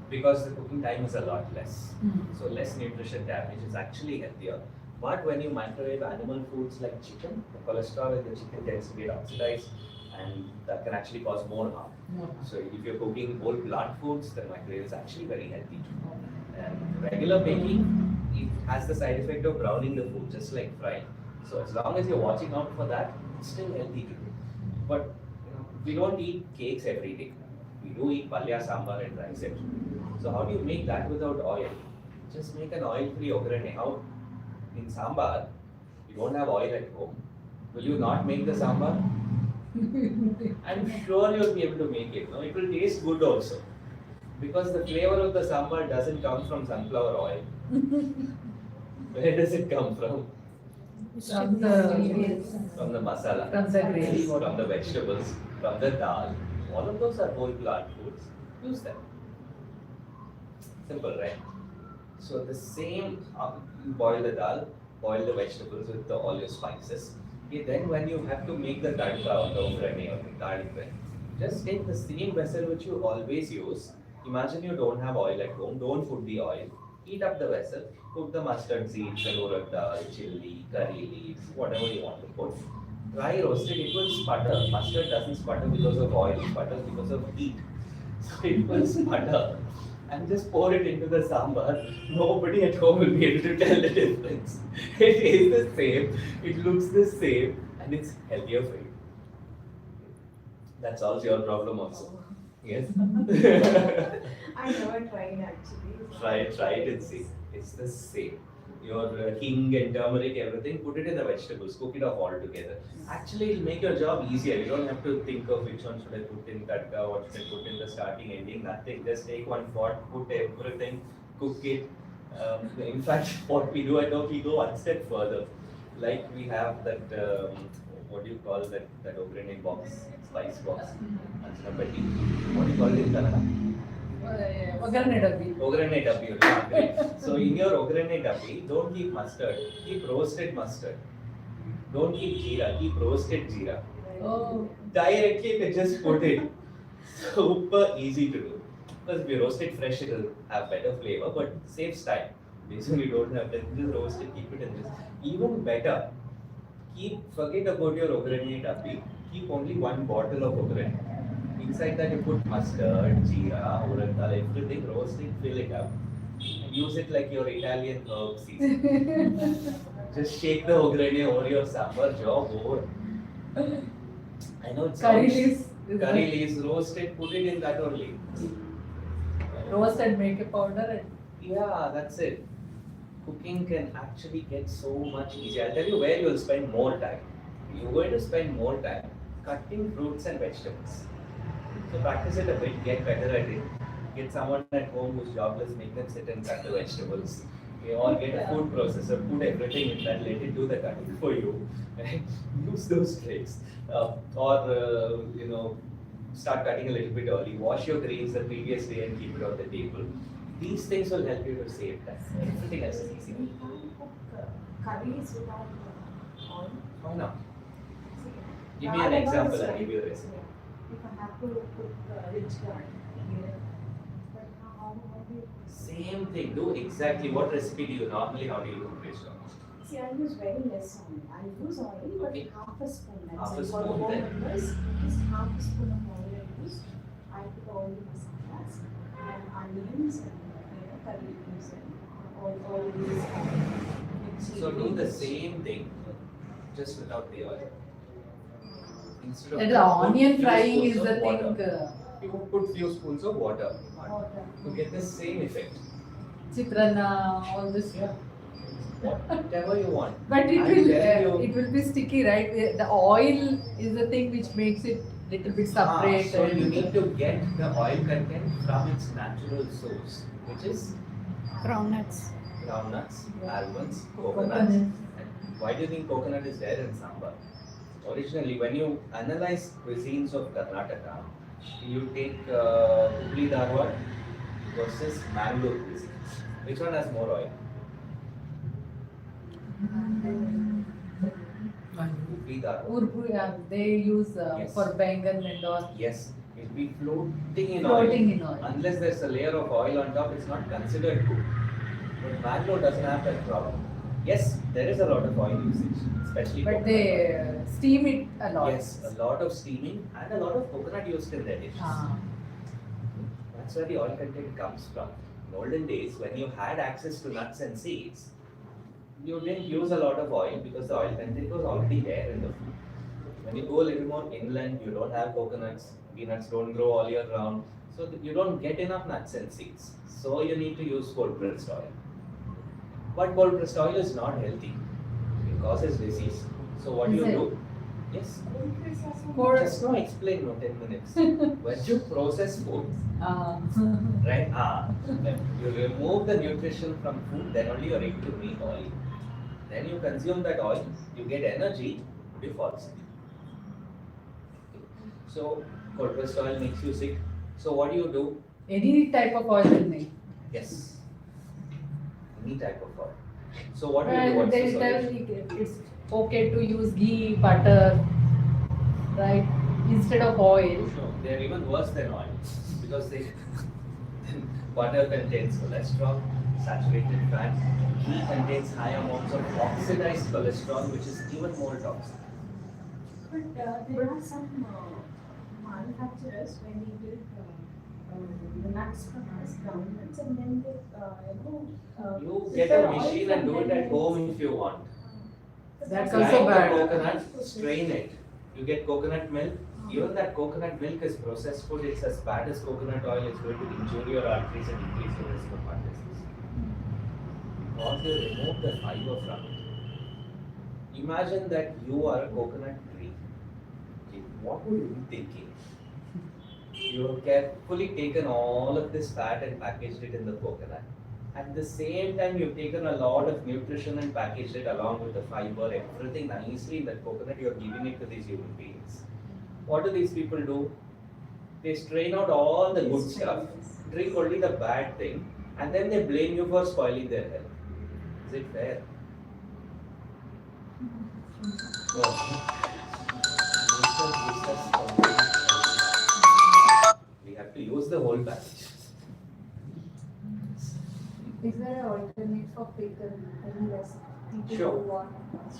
because the cooking time is a lot less. So less nutrition damage is actually healthier. But when you microwave animal foods like chicken, the cholesterol in the chicken tends to get oxidized and that can actually cause more harm. So if you're cooking whole plant foods, then microwave is actually very healthy. And regular baking, it has the side effect of browning the food, just like frying. So as long as you're watching out for that, it's still healthy to do. But we don't eat cakes every day. We do eat palya, sambar and rice every day. So how do you make that without oil? Just make an oil-free ograne. How in sambar, you don't have oil at home. Will you not make the sambar? I'm sure you'll be able to make it. No, it will taste good also. Because the flavor of the sambar doesn't come from sunflower oil. Where does it come from? from the From the masala, from the grains. from the vegetables, from the dal. All of those are whole plant foods. Use them. Simple, right? So the same, you boil the dal, boil the vegetables with all your spices. Okay, then when you have to make the tadka or the ograne or the garlic bread, just take the same vessel which you always use. Imagine you don't have oil at home, don't put the oil. Heat up the vessel, put the mustard seeds, urad dal, chilli, curry leaves, whatever you want to put. Dry roasted, it will sputter. Mustard doesn't sputter because of oil, it sputters because of heat. So it will sputter. And just pour it into the sambar. Nobody at home will be able to tell the difference. It is the same, it looks the same, and it's healthier for you. That solves your problem also. Yes? I never tried actually. Try it and see. It's the same. Your hing and turmeric, everything, put it in the vegetables, cook it off all together. Actually, it'll make your job easier. You don't have to think of which one should I put in tadka, what should I put in the starting, ending, nothing. Just take one pot, put everything, cook it. In fact, what we do at home, we go one step further. Like we have that, what do you call that ograne box, spice box? What do you call it in Kannada? Ograne dabbi. Ograne dabbi, yeah, great. So in your ograne dabbi, don't keep mustard, keep roasted mustard. Don't keep jeera, keep roasted jeera. Oh, Directly you can just put it. Super easy to do. Because if you roast it fresh, it will have better flavor, but saves time. Basically, you don't have to just roast it, keep it in this. Even better, forget about your ograne dabbi, keep only one bottle of ograne. Inside that you put mustard, jeera, urad dal, everything, roast it, fill it up, and use it like your Italian herb season. Just shake the ograne over your sambar, job over. I know it curry sounds... leaves. Curry leaves, roast it, put it in that only. Roast and make a powder and Yeah, that's it. Cooking can actually get so much easier. I'll tell you where you'll spend more time. You're going to spend more time cutting fruits and vegetables. So practice it a bit, get better at it. Get someone at home who's jobless, make them sit and cut the vegetables. Okay, or get a food processor, put everything in that, let it do the cutting for you. Right? Use those tricks. Start cutting a little bit early. Wash your grains the previous day and keep it on the table. These things will help you to save time. Everything else is easy. We can't cook curries without oil. Why not? See, Give me an whatever example, is I'll right. give you a recipe. If I have to cook rich curry, but how do you? Same thing. Do exactly what recipe do you normally? How do you cook fish? See, I use very less oil. I use oil, but Okay. half a spoon. That's Half a it. For spoon, four then. members, just half a spoon of oil I use. I put all the masalas and onions and curry leaves and all these. So do the same thing, just without the oil. Instead of And the onion few frying spoons is of the thing. water, you put few spoons of water Water. to get the same effect. Chitrana, all this. Yeah. Whatever you want. But I'm telling you. it will be sticky, right? The oil is the thing which makes it little bit separate. So and- you need to get the oil content from its natural source, which is Groundnuts. groundnuts, almonds, Coconut. coconuts. And why do you think coconut is there in sambar? Originally, when you analyze cuisines of Karnataka, you take Hubli Dharwad versus Mangalore cuisine. Which one has more oil? Hubli Dharwad. Urpu, yeah, they use Yes. for bangan and all. Yes, it will be floating in Floating oil. in oil. Unless there's a layer of oil on top, it's not considered cooked. But Bangalore doesn't have that problem. Yes, there is a lot of oil usage, especially But coconut they oil. steam it a lot. Yes, a lot of steaming and a lot of coconut used in their dishes. Ah. That's where the oil content comes from. In olden days, when you had access to nuts and seeds, you didn't use a lot of oil because the oil content was already there in the food. When you go a little more inland, you don't have coconuts, peanuts don't grow all year round, so you don't get enough nuts and seeds. So you need to use cold pressed oil. But cold pressed oil is not healthy. It causes disease. So what do Is you it? do? Yes. Cold- Just now explain in 10 minutes. When you process food, Ah. right? When you remove the nutrition from food, then only you're able to make oil. Then you consume that oil, you get energy, you fall sick. So cold pressed oil makes you sick. So what do you do? Any type of oil will make. Yes. Any type of oil. So what do you do? And What's they the tell solution? it's okay to use ghee, butter, right? Instead of oil. No, they're even worse than oil because they butter contains cholesterol, saturated fat. Ghee contains high amounts of oxidized cholesterol, which is even more toxic. But there are some manufacturers when they get the nuts from us, groundnuts, and then they, You prepare get a oil machine from and do it them. at home if you want. That's Grind also the bad. coconut, strain it. You get coconut milk. Even that coconut milk is processed food. It's as bad as coconut oil. It's going to injure your arteries and increase your risk of heart disease. Once you remove the fiber from it, imagine that you are a coconut tree. Okay, what would you be thinking? You have carefully taken all of this fat and packaged it in the coconut. At the same time, you've taken a lot of nutrition and packaged it along with the fiber, everything nicely in that coconut. You're giving it to these human beings. What do these people do? They strain out all the good stuff, drink only the bad thing, and then they blame you for spoiling their health. Is it fair? No. Nature gives us complete health. We have to use the whole package. Is there an alternate for pickle? Unless people Sure. who want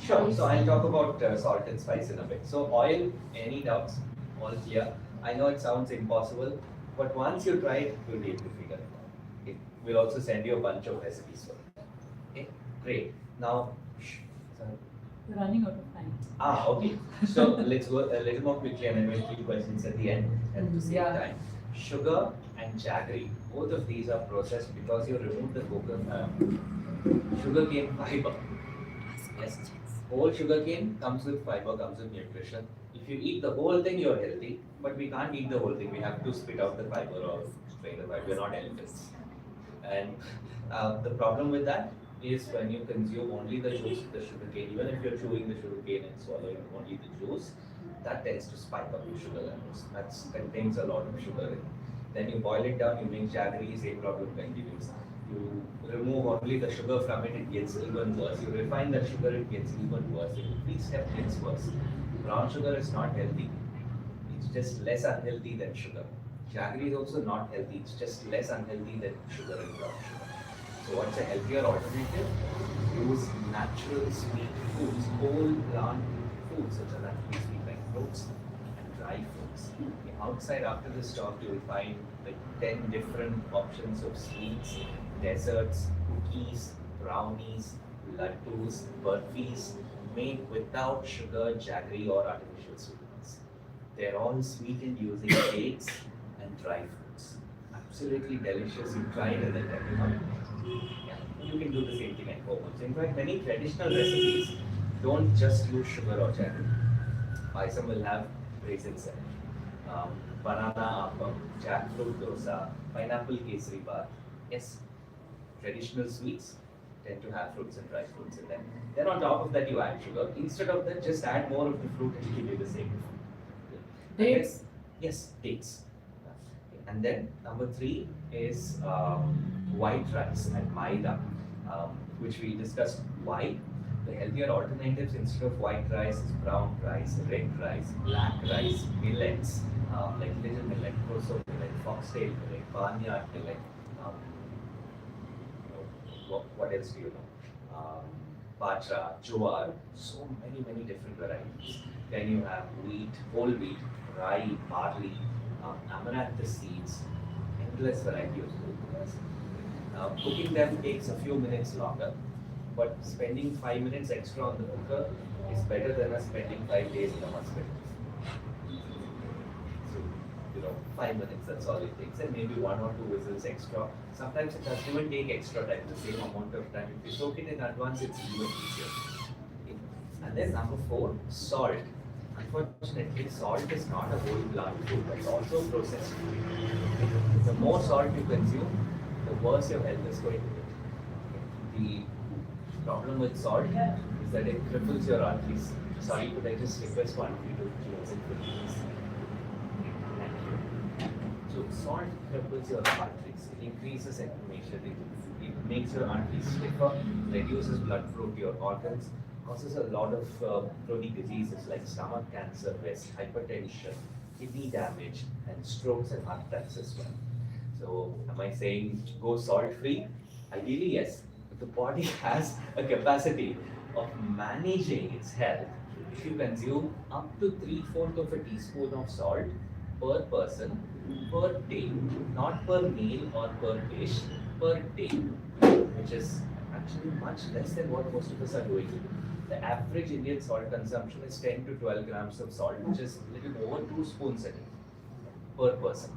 Sure, spice? so I'll talk about salt and spice in a bit. So oil, any doubts? All clear. I know it sounds impossible, but once you try it, you'll be able to figure it out. Okay. We'll also send you a bunch of recipes for it. Okay, great. Now, sorry. We're running out of time. Okay. So let's go a little more quickly and then we'll keep questions at the end at the same Yeah. time. Sugar and jaggery, both of these are processed because you remove the sugar cane fiber. Yes. Whole sugar cane comes with fiber, comes with nutrition. If you eat the whole thing, you're healthy. But we can't eat the whole thing. We have to spit out the fiber or strain the fiber. We're not elephants. And the problem with that is when you consume only the juice, the sugar cane, even if you're chewing the sugar cane and swallowing only the juice, that tends to spike up your sugar levels. That contains a lot of sugar in. Then you boil it down, you make jaggery, same problem continues. You remove only the sugar from it, it gets even worse. You refine the sugar, it gets even worse. Every step gets worse. Brown sugar is not healthy. It's just less unhealthy than sugar. Jaggery is also not healthy. It's just less unhealthy than sugar and brown sugar. So what's a healthier alternative? Use natural sweet foods, whole plant foods such as naturally sweet like fruits and dry fruits. Outside after this talk, you will find like 10 different options of sweets, desserts, cookies, brownies, laddus, burfis made without sugar, jaggery or artificial sweetness. They're all sweetened using dates and dry fruits. Absolutely delicious. You try it and then tell me how it tastes. Yeah, you can do the same thing at home. So in fact, many traditional recipes don't just use sugar or jaggery. Paisam will have raisins in it. Banana appam, jackfruit dosa, pineapple kesari bath. Yes, traditional sweets tend to have fruits and dry fruits in them. Then on top of that you add sugar. Instead of that, just add more of the fruit and it will be the same. Dates? Yes, dates. And then number 3 is white rice and maida, which we discussed why. The healthier alternatives instead of white rice is brown rice, red rice, black rice, millets, like little millet, proso millet, foxtail millet, barnyard millet. What else do you know? Bajra, jowar, so many different varieties. Then you have wheat, whole wheat, rye, barley, amaranth seeds, endless variety of food. Cooking them takes a few minutes longer, but spending 5 minutes extra on the cooker is better than us spending 5 days in a hospital. So, 5 minutes, that's all it takes, and maybe 1 or 2 whistles extra. Sometimes it doesn't even take extra time, the same amount of time. If you soak it in advance, it's even easier. Okay. And then number 4, salt. Unfortunately, salt is not a whole plant food, but also processed food. The more salt you consume, the worse your health is going to be. The problem with salt is that it cripples your arteries. Sorry, could I just request one of you to close it for please? So salt cripples your arteries. It increases inflammation. It makes your arteries stiffer, reduces blood flow to your organs, causes a lot of chronic diseases like stomach cancer, breast hypertension, kidney damage, and strokes and heart attacks as well. So, am I saying go salt free? Ideally, yes. But the body has a capacity of managing its health. If you consume up to 3/4 of a teaspoon of salt per person per day, not per meal or per dish, per day, which is actually much less than what most of us are doing. The average Indian salt consumption is 10 to 12 grams of salt, which is a little over 2 spoons a day per person.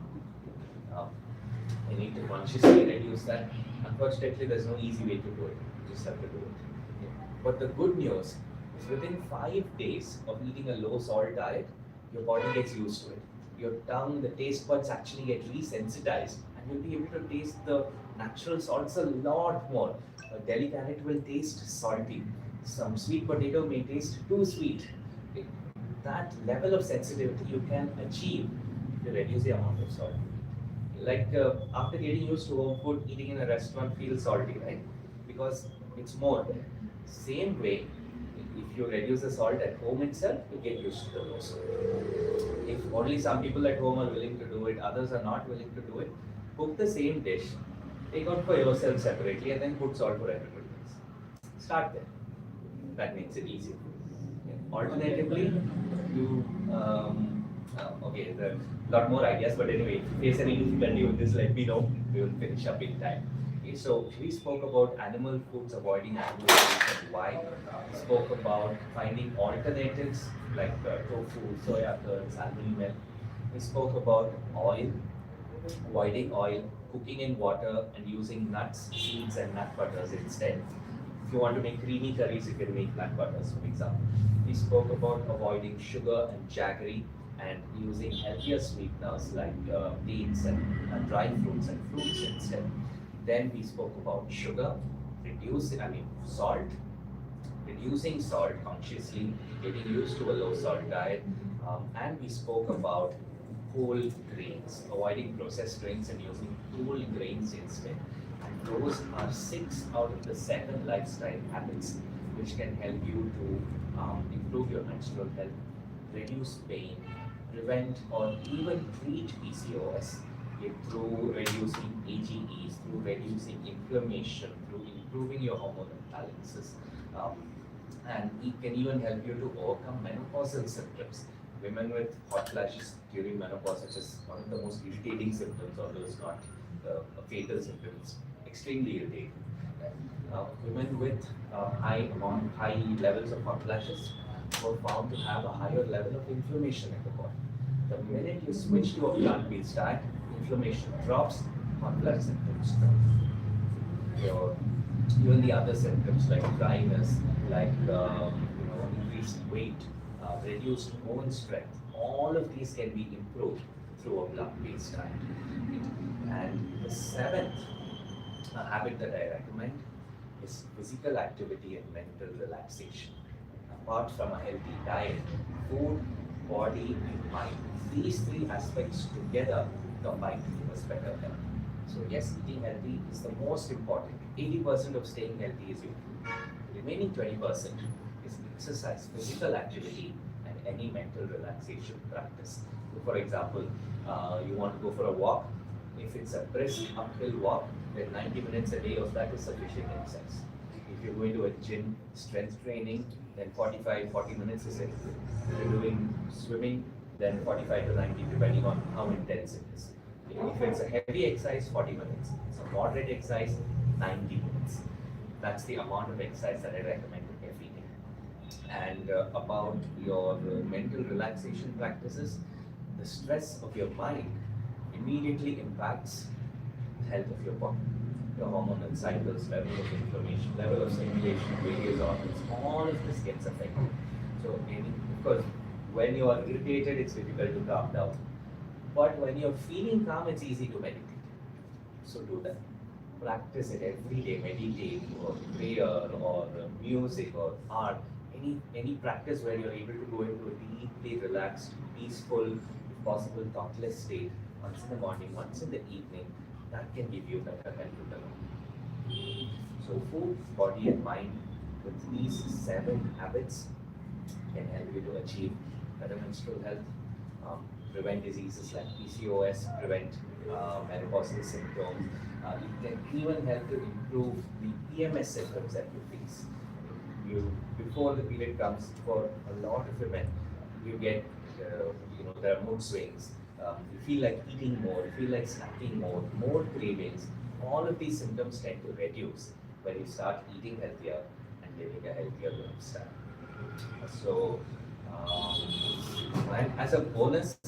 You need to consciously reduce that. Unfortunately, there's no easy way to do it. You just have to do it. Okay. But the good news is within 5 days of eating a low salt diet, your body gets used to it. Your tongue, the taste buds actually get resensitized, and you'll be able to taste the natural salts a lot more. A Delhi carrot will taste salty. Some sweet potato may taste too sweet. Okay. That level of sensitivity you can achieve if you reduce the amount of salt. Like after getting used to home food, eating in a restaurant feels salty, right? Because it's more. Same way, if you reduce the salt at home itself, you get used to the low salt. If only some people at home are willing to do it, others are not willing to do it, cook the same dish, take out for yourself separately, and then put salt for everybody else. Start there. That makes it easier. Alternatively, you okay, there are a lot more ideas, but anyway, if you face any difficulty with this, let me know. We will finish up in time. Okay, so we spoke about animal foods, avoiding animal foods and why. We spoke about finding alternatives like tofu, soya curd, salmon milk. We spoke about oil, avoiding oil, cooking in water, and using nuts, seeds, and nut butters instead. If you want to make creamy curries, you can make nut butters, for example. We spoke about avoiding sugar and jaggery and using healthier sweeteners like dates and dry fruits and fruits instead. Then we spoke about sugar, salt, reducing salt consciously, getting used to a low salt diet, and we spoke about whole grains, avoiding processed grains and using whole grains instead. And those are 6 out of the 7 lifestyle habits which can help you to improve your menstrual health, reduce pain, prevent or even treat PCOS through reducing AGEs, through reducing inflammation, through improving your hormonal balances. And it can even help you to overcome menopausal symptoms. Women with hot flashes during menopause, which is one of the most irritating symptoms, although it's not a fatal symptom, it's extremely irritating. Women with high levels of hot flashes were found to have a higher level of inflammation in the body. The minute you switch to a plant-based diet, inflammation drops, hot flash symptoms drop. Even the other symptoms like dryness, like increased weight, reduced bone strength, all of these can be improved through a plant-based diet. And the 7th habit that I recommend is physical activity and mental relaxation. Apart from a healthy diet, food, body, and mind, these 3 aspects together combine to give us better health. So yes, eating healthy is the most important. 80% of staying healthy is your food. The remaining 20% is exercise, physical activity, and any mental relaxation practice. So for example, you want to go for a walk. If it's a brisk uphill walk, then 90 minutes a day of that is sufficient exercise. If you're going to a gym, strength training, then 40 minutes is enough. If you're doing swimming, then 45 to 90 depending on how intense it is. If it's a heavy exercise, 40 minutes. It's a moderate exercise, 90 minutes. That's the amount of exercise that I recommend every day. And about your mental relaxation practices, the stress of your mind immediately impacts the health of your body. Your hormonal cycles, level of inflammation, level of stimulation, various organs, all of this gets affected. So, because when you are irritated, it's difficult to calm down. But when you're feeling calm, it's easy to meditate. So do that. Practice it every day. Meditate or prayer or music or art. Any practice where you're able to go into a deeply relaxed, peaceful, if possible, thoughtless state. Once in the morning, once in the evening, that can give you better health. So food, body, and mind with these 7 habits can help you to achieve better menstrual health, prevent diseases like PCOS, prevent menopausal symptoms. It can even help to improve the PMS symptoms that you face. Before the period comes, for a lot of women, you get there are mood swings. You feel like eating more, you feel like snacking more cravings. All of these symptoms tend to reduce when you start eating healthier and living a healthier lifestyle. So, and as a bonus,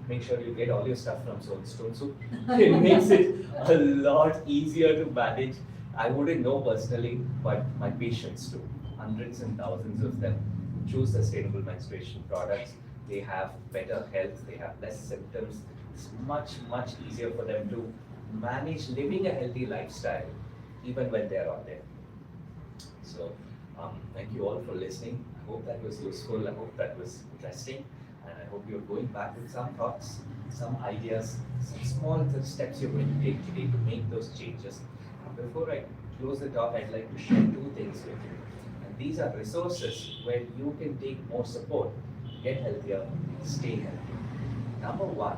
make sure you get all your stuff from Stone Soup. It makes it a lot easier to manage. I wouldn't know personally, but my patients do. Hundreds and thousands of them choose sustainable menstruation products. They have better health, they have less symptoms. It's much easier for them to manage living a healthy lifestyle even when they're on there. So, thank you all for listening. I hope that was useful. I hope that was interesting. And I hope you're going back with some thoughts, some ideas, some small steps you're going to take today to make those changes. Before I close the talk, I'd like to share 2 things with you. And these are resources where you can take more support, get healthier, stay healthy. Number 1,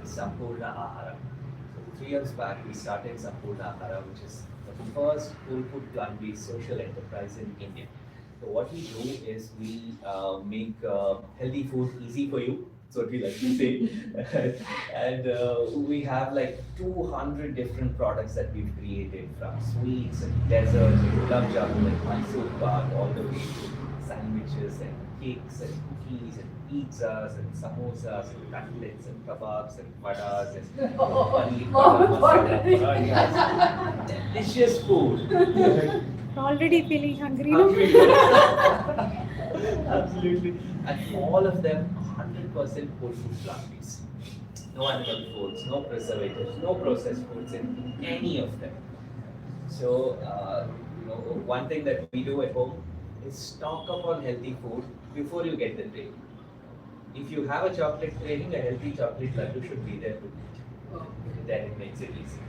Sampurna Ahara. So 3 years back, we started Sampurna Ahara, which is the first whole food plant-based social enterprise in India. So what we do is we make healthy food easy for you. That's what we like to say. And we have like 200 different products that we've created, from sweets and desserts and gulab jamun and Mysore pak, all the way to sandwiches and cakes and cookies and pizzas and samosas and cutlets and kebabs and vadas and paneer butter masala parathas. Delicious food. Already feeling hungry. Absolutely. And all of them 100% whole food plant-based. No animal foods, no preservatives, no processed foods in any of them. So, one thing that we do at home is stock up on healthy food before you get the drink. If you have a chocolate craving, a healthy chocolate laddu should be there to eat. Okay. Then it makes it easy.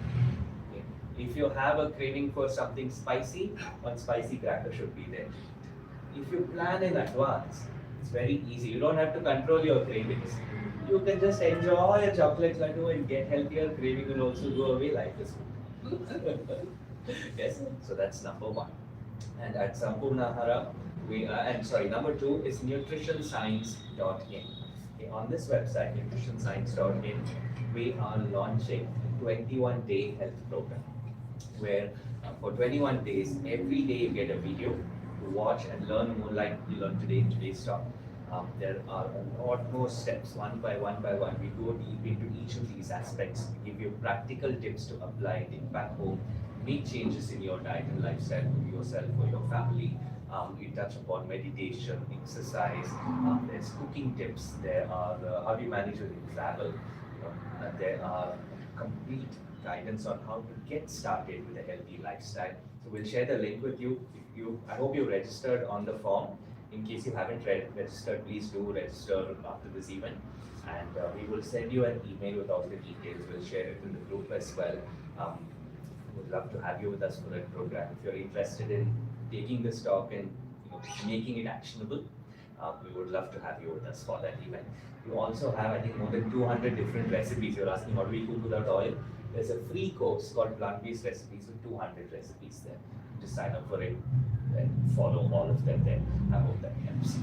Okay. If you have a craving for something spicy, one spicy cracker should be there. If you plan in advance, it's very easy. You don't have to control your cravings. You can just enjoy a chocolate laddu and get healthier. Craving will also go away. Life is good. Yes, so that's number one. And at Sampurnahara, number two is nutritionscience.in. Okay, on this website, nutritionscience.in, we are launching a 21-day health program where for 21 days, every day you get a video to watch and learn more like you learned today in today's talk. There are a lot more steps, one by one by one. We go deep into each of these aspects, we give you practical tips to apply it back home, make changes in your diet and lifestyle for yourself, for your family. We touch upon meditation, exercise, there's cooking tips, there are how do you manage your travel, there are complete guidance on how to get started with a healthy lifestyle. So we'll share the link with you. I hope you registered on the form. In case you haven't registered, please do register after this event. And we will send you an email with all the details. We'll share it in the group as well. Would love to have you with us for that program. If you're interested in taking this talk and making it actionable, we would love to have you with us for that event. You also have, I think, more than 200 different recipes. You're asking, what do we cook without oil? There's a free course called Plant-Based Recipes with 200 recipes there. Just sign up for it and follow all of them there. I hope that helps.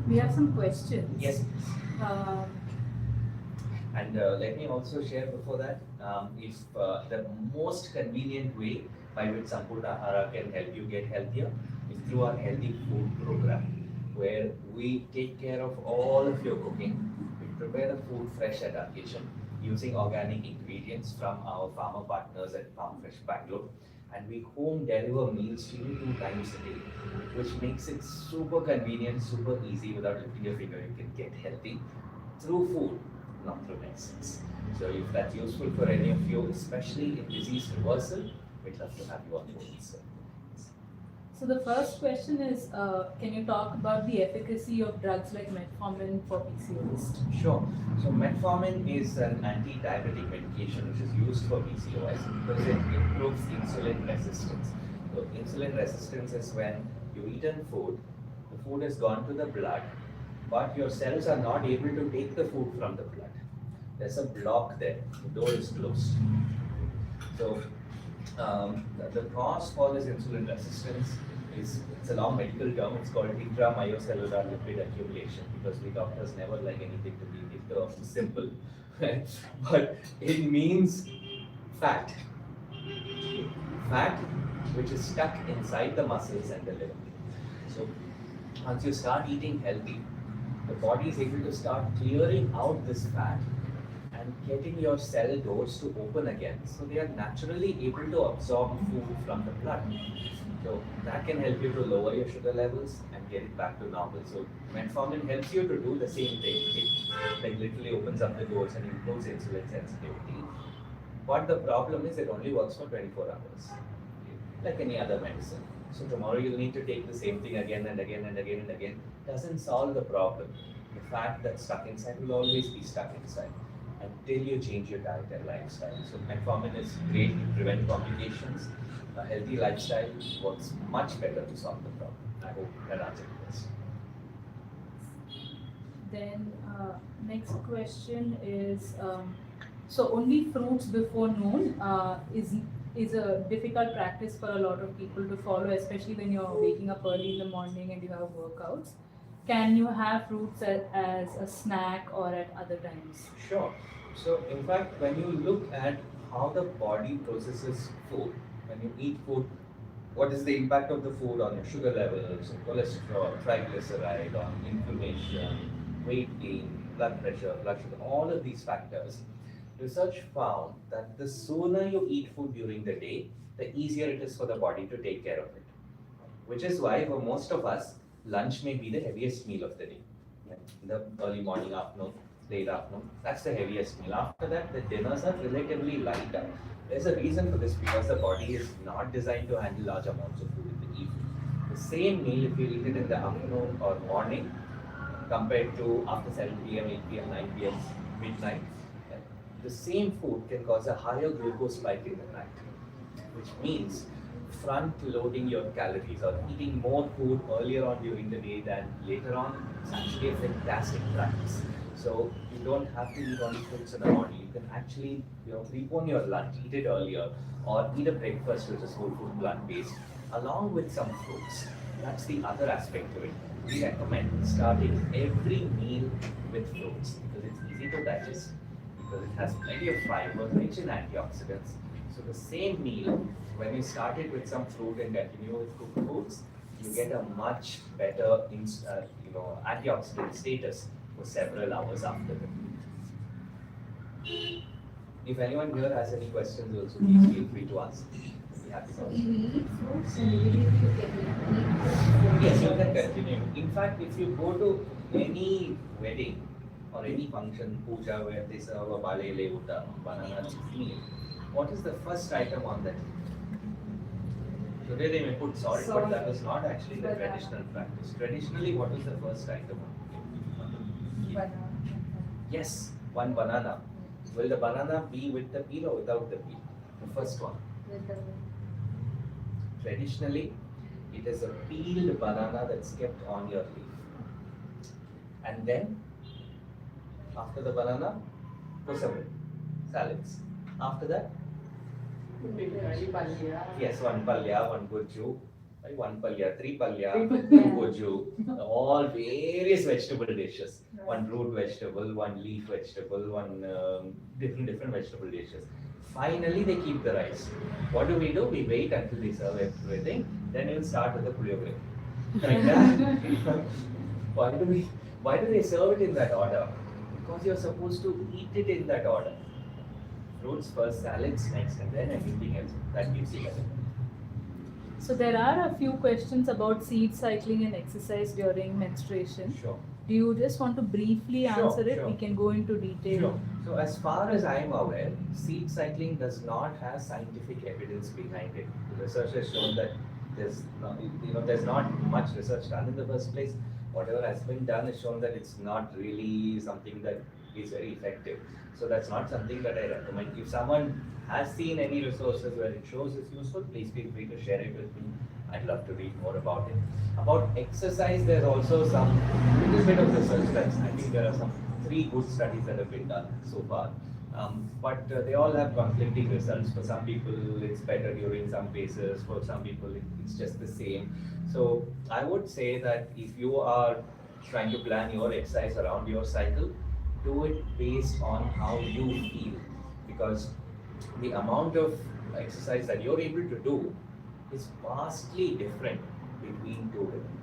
We have some questions. Yes. Uh, And let me also share before that, if the most convenient way by which Sampurnahara can help you get healthier is through our healthy food program, where we take care of all of your cooking. We prepare the food fresh at our kitchen using organic ingredients from our farmer partners at Farm Fresh Bangalore. And we home deliver meals to you 2 times a day, which makes it super convenient, super easy without lifting your finger. You can get healthy through food, not through medicines. So if that's useful for any of you, especially in disease reversal, we'd love to have you on board. So the first question is, can you talk about the efficacy of drugs like metformin for PCOS? Sure. So metformin is an anti-diabetic medication which is used for PCOS because it improves insulin resistance. So insulin resistance is when you eaten food, the food has gone to the blood, but your cells are not able to take the food from the blood. There's a block there, the door is closed. So the cause for this insulin resistance it's a long medical term, it's called intramyocellular lipid accumulation, because we doctors never like anything to be the term simple. But it means fat. Fat which is stuck inside the muscles and the liver. So once you start eating healthy, the body is able to start clearing out this fat and getting your cell doors to open again, so they are naturally able to absorb food from the blood. So that can help you to lower your sugar levels and get it back to normal. So metformin helps you to do the same thing. It like literally opens up the doors and improves insulin sensitivity. But the problem is it only works for 24 hours, like any other medicine. So tomorrow you'll need to take the same thing again and again and again and again. Doesn't solve the problem. The fat that's stuck inside will always be stuck inside until you change your diet and lifestyle. So metformin is great to prevent complications. A healthy lifestyle works much better to solve the problem. I hope that answered this. Then next question is, so only fruits before noon is a difficult practice for a lot of people to follow, especially when you're waking up early in the morning and you have workouts. Can you have fruits as a snack or at other times? Sure. So in fact, when you look at how the body processes food, when you eat food, what is the impact of the food on your sugar levels, cholesterol, triglyceride, on inflammation, weight gain, blood pressure, blood sugar, all of these factors. Research found that the sooner you eat food during the day, the easier it is for the body to take care of it. Which is why for most of us, lunch may be the heaviest meal of the day. In the early morning, afternoon, late afternoon, that's the heaviest meal. After that, the dinners are relatively lighter. There's a reason for this, because the body is not designed to handle large amounts of food in the evening. The same meal, if you eat it in the afternoon or morning, compared to after 7 p.m., 8 p.m., 9 p.m., midnight. The same food can cause a higher glucose spike in the night, which means front loading your calories or eating more food earlier on during the day than later on is actually a fantastic practice. So you don't have to eat only fruits in the morning. You can actually, prepone your lunch, eat it earlier, or eat a breakfast which is whole food plant-based, along with some fruits. That's the other aspect to it. We recommend starting every meal with fruits because it's easy to digest, because it has plenty of fiber, rich in antioxidants. So the same meal, when you start it with some fruit and continue with cooked foods, you get a much better, antioxidant status for several hours after the meal. If anyone here has any questions, also please feel free to ask. Be happy to So answer. you eat fruits and immediately you can eat Yes, you can continue. In fact, if you go to any wedding or any function, puja, where they serve a balele uta, banana leaf meal, what is the first item on that? Today they may put salt, but that was not actually the traditional practice. Traditionally, what was the first item on the meal? Yes, one banana. Will the banana be with the peel or without the peel? The first one. Traditionally, it is a peeled banana that's kept on your leaf. And then, after the banana, kosamri, salads. After that, yes, one palya, one goju, one palya, three palya, two goju, all various vegetable dishes. One root vegetable, one leaf vegetable, one different vegetable dishes. Finally, they keep the rice. What do? We wait until they serve everything, then we'll start with the puliyogre. Like that. Why do they serve it in that order? Because you're supposed to eat it in that order. Fruits first, salads next, and then everything else. That gives you better. So there are a few questions about seed cycling and exercise during menstruation. Sure. Do you just want to briefly Sure, answer it? sure. We can go into detail. Sure. So as far as I am aware, seed cycling does not have scientific evidence behind it. The research has shown that there's not much research done in the first place. Whatever has been done has shown that it's not really something that is very effective. So that's not something that I recommend. If someone has seen any resources where it shows it's useful, please feel free to share it with me. I'd love to read more about it. About exercise, there's also some little bit of research that's, I think there are some 3 good studies that have been done so far. But they all have conflicting results. For some people, it's better during some phases. For some people, it's just the same. So I would say that if you are trying to plan your exercise around your cycle, do it based on how you feel. Because the amount of exercise that you're able to do is vastly different between 2 women.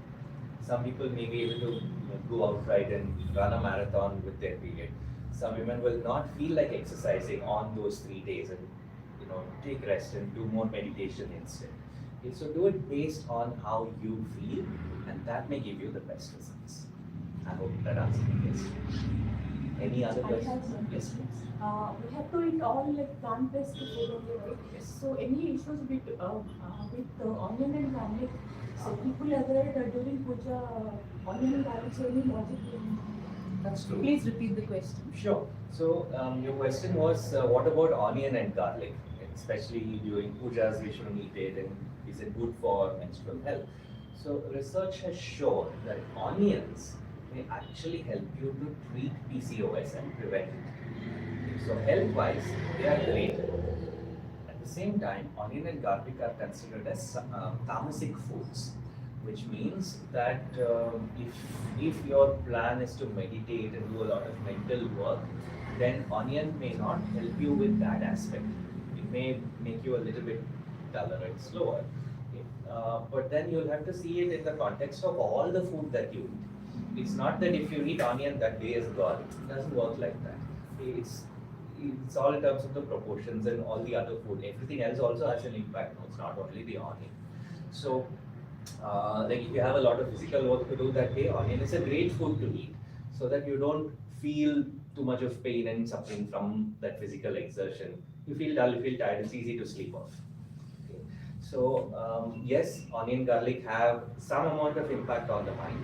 Some people may be able to go outright and run a marathon with their period. Some women will not feel like exercising on those 3 days and take rest and do more meditation instead. Okay, so do it based on how you feel, and that may give you the best results. I hope that answers your question. Any other I questions? have some Yes, questions. please. We have to eat all like plant-based food only, right? Yes. So any issues with onion and garlic? So people avoid during puja onion and garlic. So any logic behind it? That's true. Please repeat the question. Sure. So your question was, what about onion and garlic? Especially during pujas, we shouldn't eat it, and is it good for menstrual health? So research has shown that onions may actually help you to treat PCOS and prevent it. So health-wise, they are great. At the same time, onion and garlic are considered as tamasic foods, which means that if your plan is to meditate and do a lot of mental work, then onion may not help you with that aspect. It may make you a little bit duller and slower. Okay? But then you'll have to see it in the context of all the food that you eat. It's not that if you eat onion, that day is gone. It doesn't work like that. It's all in terms of the proportions and all the other food. Everything else also has an impact. No, it's not only the onion. So, like if you have a lot of physical work to do that day, onion is a great food to eat, so that you don't feel too much of pain and suffering from that physical exertion. You feel dull, you feel tired. It's easy to sleep off. Okay. So, yes, onion, garlic have some amount of impact on the mind.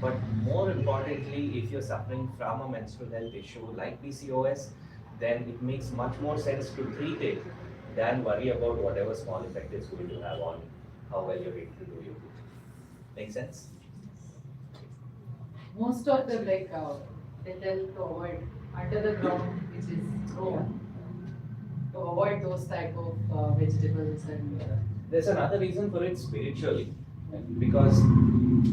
But more importantly, if you're suffering from a menstrual health issue like PCOS, then it makes much more sense to treat it than worry about whatever small effect it's going to have on how well you're able to do your duty. Make sense? Most of them they tell to avoid under the ground, which is grown, to avoid those type of vegetables and. There's another reason for it spiritually. Because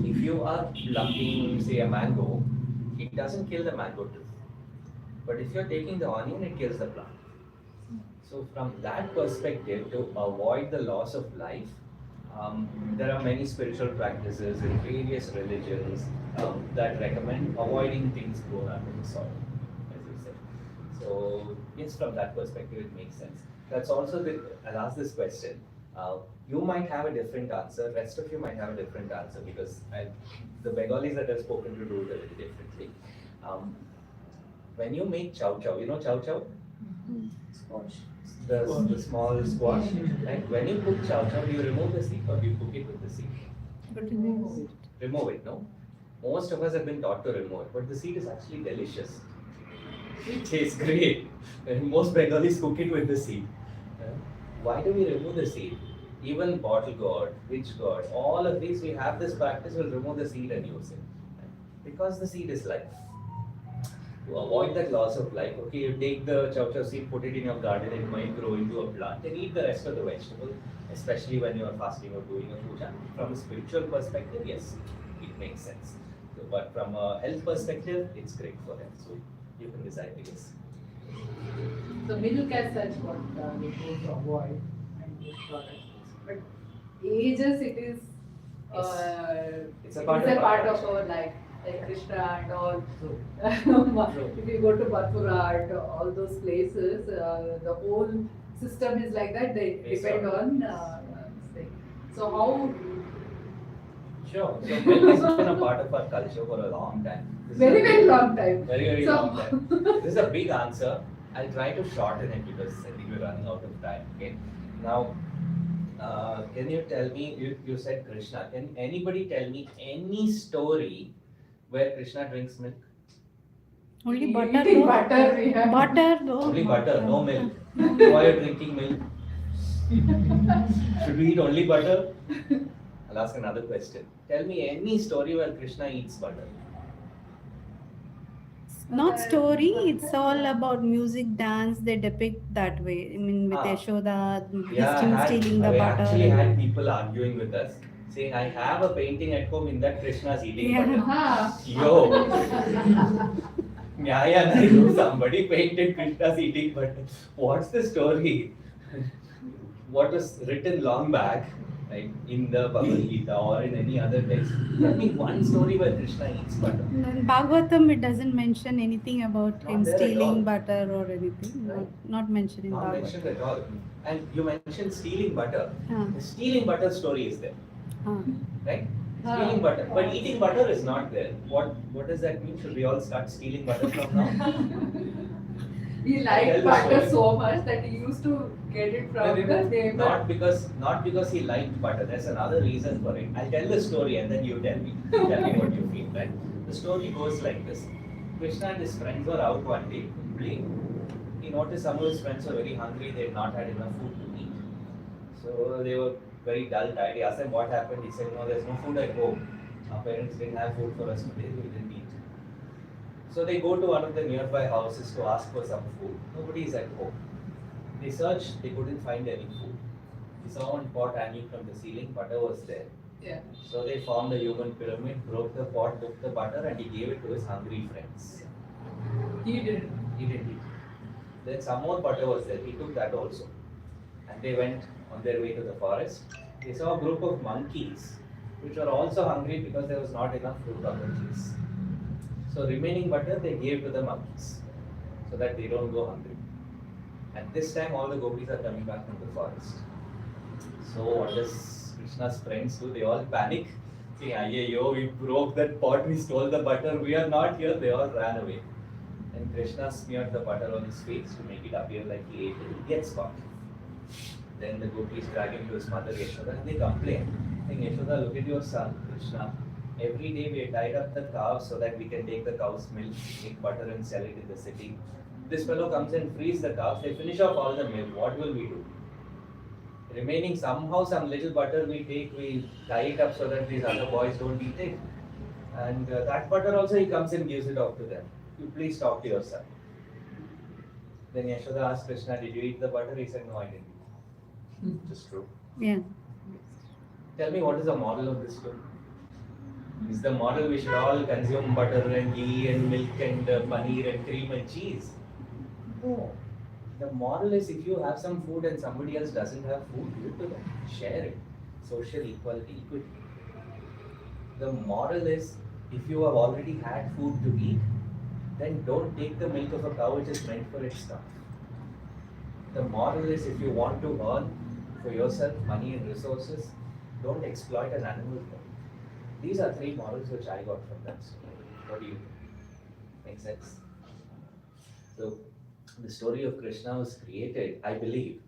if you are plucking, say, a mango, it doesn't kill the mango tree. But if you're taking the onion, it kills the plant. So from that perspective, to avoid the loss of life, there are many spiritual practices in various religions that recommend avoiding things grown under the soil, as you said. So yes, from that perspective, it makes sense. That's also I'll ask this question. You might have a different answer, rest of you might have a different answer because the Bengalis that I've spoken to do it a little differently. When you make chow chow, you know chow chow? Squash. The small squash. Right? When you cook chow chow, do you remove the seed or do you cook it with the seed? Remove it, no? Most of us have been taught to remove it, but the seed is actually delicious. It tastes great. And most Bengalis cook it with the seed. Why do we remove the seed? Even bottle gourd, witch gourd, all of these, we have this practice, we'll remove the seed and use it. Because the seed is life. To avoid that loss of life, okay, you take the chow chow seed, put it in your garden, it might grow into a plant, and eat the rest of the vegetable, especially when you are fasting or doing a puja. From a spiritual perspective, yes, it makes sense. So, but from a health perspective, it's great for health. So you can decide, I guess. So milk as such what we need to avoid and these products. But ages it is It's a part of our life, like Krishna and all. If you go to Mathura and all those places, the whole system is like that. They Yes, depend sir. on this thing. So how Sure. So milk has been a part of our culture for a long time. This is a very big- long time. Very So- long time. This is a big answer. I'll try to shorten it because I think we're running out of time. Okay. Now, can you tell me? You said Krishna. Can anybody tell me any story where Krishna drinks milk? Only butter, Eating no? butter we have. Butter, no? Only butter, no milk. Why are you drinking milk? Should we eat only butter? I'll ask another question. Tell me any story where Krishna eats butter. Not story, it's all about music, dance, they depict that way. I mean, with Ah. Yashoda, Yeah, stealing the I butter. actually had people arguing with us, saying I have a painting at home in that Krishna's eating Yeah. butter. Ah. Yo, Nyaya, I know somebody painted Krishna's eating butter. What's the story? What was written long back, right, in the Bhagavad Gita or in any other text? Tell me one story where Krishna eats butter. In Bhagavatam, it doesn't mention anything about Not him there at all. stealing butter or anything. Right. Not mentioned in Not Bhagavatam. mentioned at all. And you mentioned stealing butter. Ah. The stealing butter story is there, Ah. right? Ah. Stealing butter, but eating butter is not there. What does that mean? Should we all start stealing butter from now? He Tell liked the butter story. so much that he used to get it from the neighbor. Not because he liked butter. There's another reason for it. I'll tell the story and then you tell me. Tell me what you feel, right? The story goes like this. Krishna and his friends were out one day playing. He noticed some of his friends were very hungry. They had not had enough food to eat. So they were very dull, tired. He asked them what happened. He said, no, there's no food at home. Our parents didn't have food for us today. We didn't eat. So they go to one of the nearby houses to ask for some food. Nobody is at home. They searched, they couldn't find any food. They saw one pot hanging from the ceiling, butter was there. Yeah. So they formed a human pyramid, broke the pot, took the butter, and he gave it to his hungry friends. He did. He didn't eat. Then some more butter was there, he took that also. And they went on their way to the forest. They saw a group of monkeys, which were also hungry because there was not enough fruit on the trees. So remaining butter they gave to the monkeys, so that they don't go hungry. At this time, all the gopis are coming back from the forest. So what does Krishna's friends do? They all panic, saying, "Yo, we broke that pot, we stole the butter, we are not here." They all ran away. And Krishna smeared the butter on his face to make it appear like he ate it. He gets caught. Then the gopis drag him to his mother Yashoda and they complain, saying, "Yashoda, look at your son Krishna. Every day we tied up the cows so that we can take the cow's milk, make butter and sell it in the city. This fellow comes and frees the cows, they finish off all the milk, what will we do? Remaining somehow some little butter we take, we tie it up so that these other boys don't eat it. And that butter also he comes and gives it off to them. You please talk to your son. Then Yashoda asked Krishna, did you eat the butter? He said, no, I didn't. Which is true. Yeah. Tell me, what is the moral of this story? Is the model we should all consume butter and ghee and milk and paneer and cream and cheese? No. The model is if you have some food and somebody else doesn't have food, give it to them. Share it. Social equality, equity. The moral is if you have already had food to eat, then don't take the milk of a cow which is meant for its stuff. The moral is if you want to earn for yourself money and resources, don't exploit an animal. These are three morals which I got from that story. What do you think? Make sense? So, the story of Krishna was created, I believe,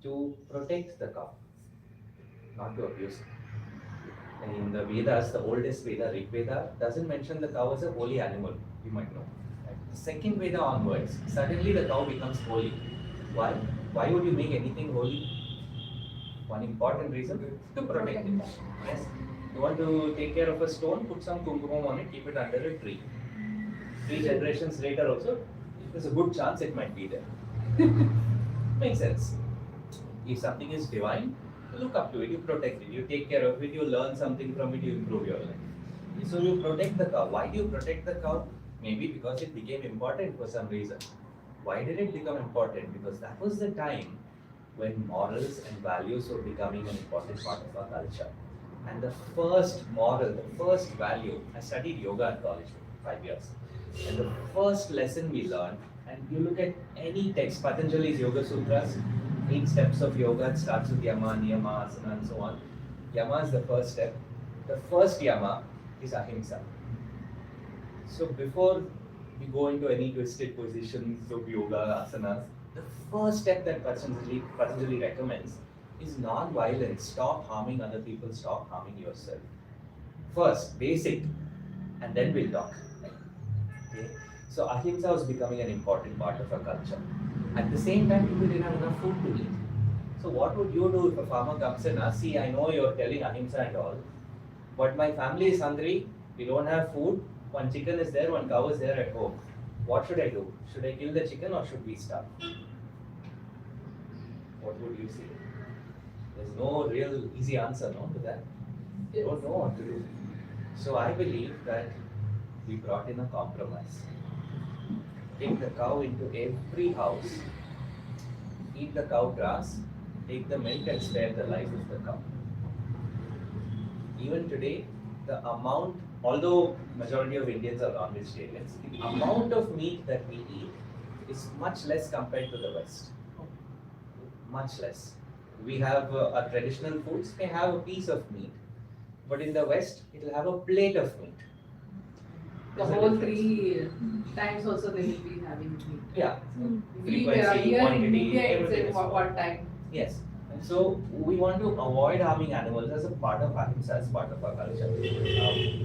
to protect the cow, not to abuse it. And in the Vedas, the oldest Veda, Rig Veda, doesn't mention the cow as a holy animal, you might know. Right? The second Veda onwards, suddenly the cow becomes holy. Why? Why would you make anything holy? One important reason, to protect it. Yes. You want to take care of a stone, put some kumkumam on it, keep it under a tree. 3 generations later also, there's a good chance it might be there. Makes sense. If something is divine, you look up to it, you protect it, you take care of it, you learn something from it, you improve your life. So you protect the cow. Why do you protect the cow? Maybe because it became important for some reason. Why did it become important? Because that was the time when morals and values were becoming an important part of our culture. And the first moral, the first value, I studied yoga in college for 5 years. And the first lesson we learned, and you look at any text, Patanjali's Yoga Sutras, 8 steps of yoga, it starts with yama, niyama, asana, and so on. Yama is the first step. The first yama is ahimsa. So before we go into any twisted positions of yoga, asanas, the first step that Patanjali recommends is non-violence. Stop harming other people, stop harming yourself. First, basic, and then we'll talk. Okay? So ahimsa was becoming an important part of our culture. At the same time, people didn't have enough food to eat. So what would you do if a farmer comes and asks, see, I know you're telling ahimsa and all, but my family is hungry, we don't have food, one chicken is there, one cow is there at home. What should I do? Should I kill the chicken or should we starve? What would you say? There's no real easy answer, no, to that. You don't know what to do. So I believe that we brought in a compromise. Take the cow into every house, eat the cow grass, take the milk and spare the life of the cow. Even today, the amount, although majority of Indians are non-vegetarians, the amount of meat that we eat is much less compared to the West. Much less. We have our traditional foods may have a piece of meat, but in the West, it will have a plate of meat. The There's a whole difference. 3 times also they will be having meat. Yeah. We Frequency, here in quantity, India it's everything at is what time? Yes. And so we want to avoid harming animals as a part of ahimsa, as part of our culture.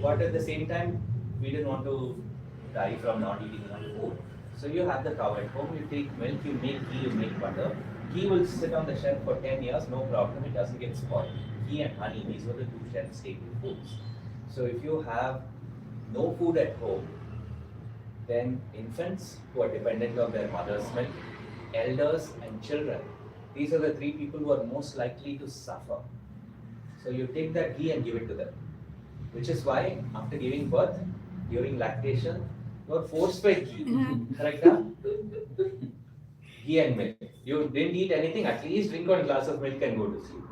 But at the same time, we didn't want to die from not eating enough food. So you have the cow at home, you take milk, you make ghee, you make butter. Ghee will sit on the shelf for 10 years, no problem, it doesn't get spoiled. Ghee and honey, these were the 2 shelf stable foods. So if you have no food at home, then infants who are dependent on their mother's milk, elders and children, these are the 3 people who are most likely to suffer. So you take that ghee and give it to them. Which is why after giving birth, during lactation, you are force-fed ghee. Correct? Huh? Ghee and milk. You didn't eat anything, at least drink 1 glass of milk and go to sleep.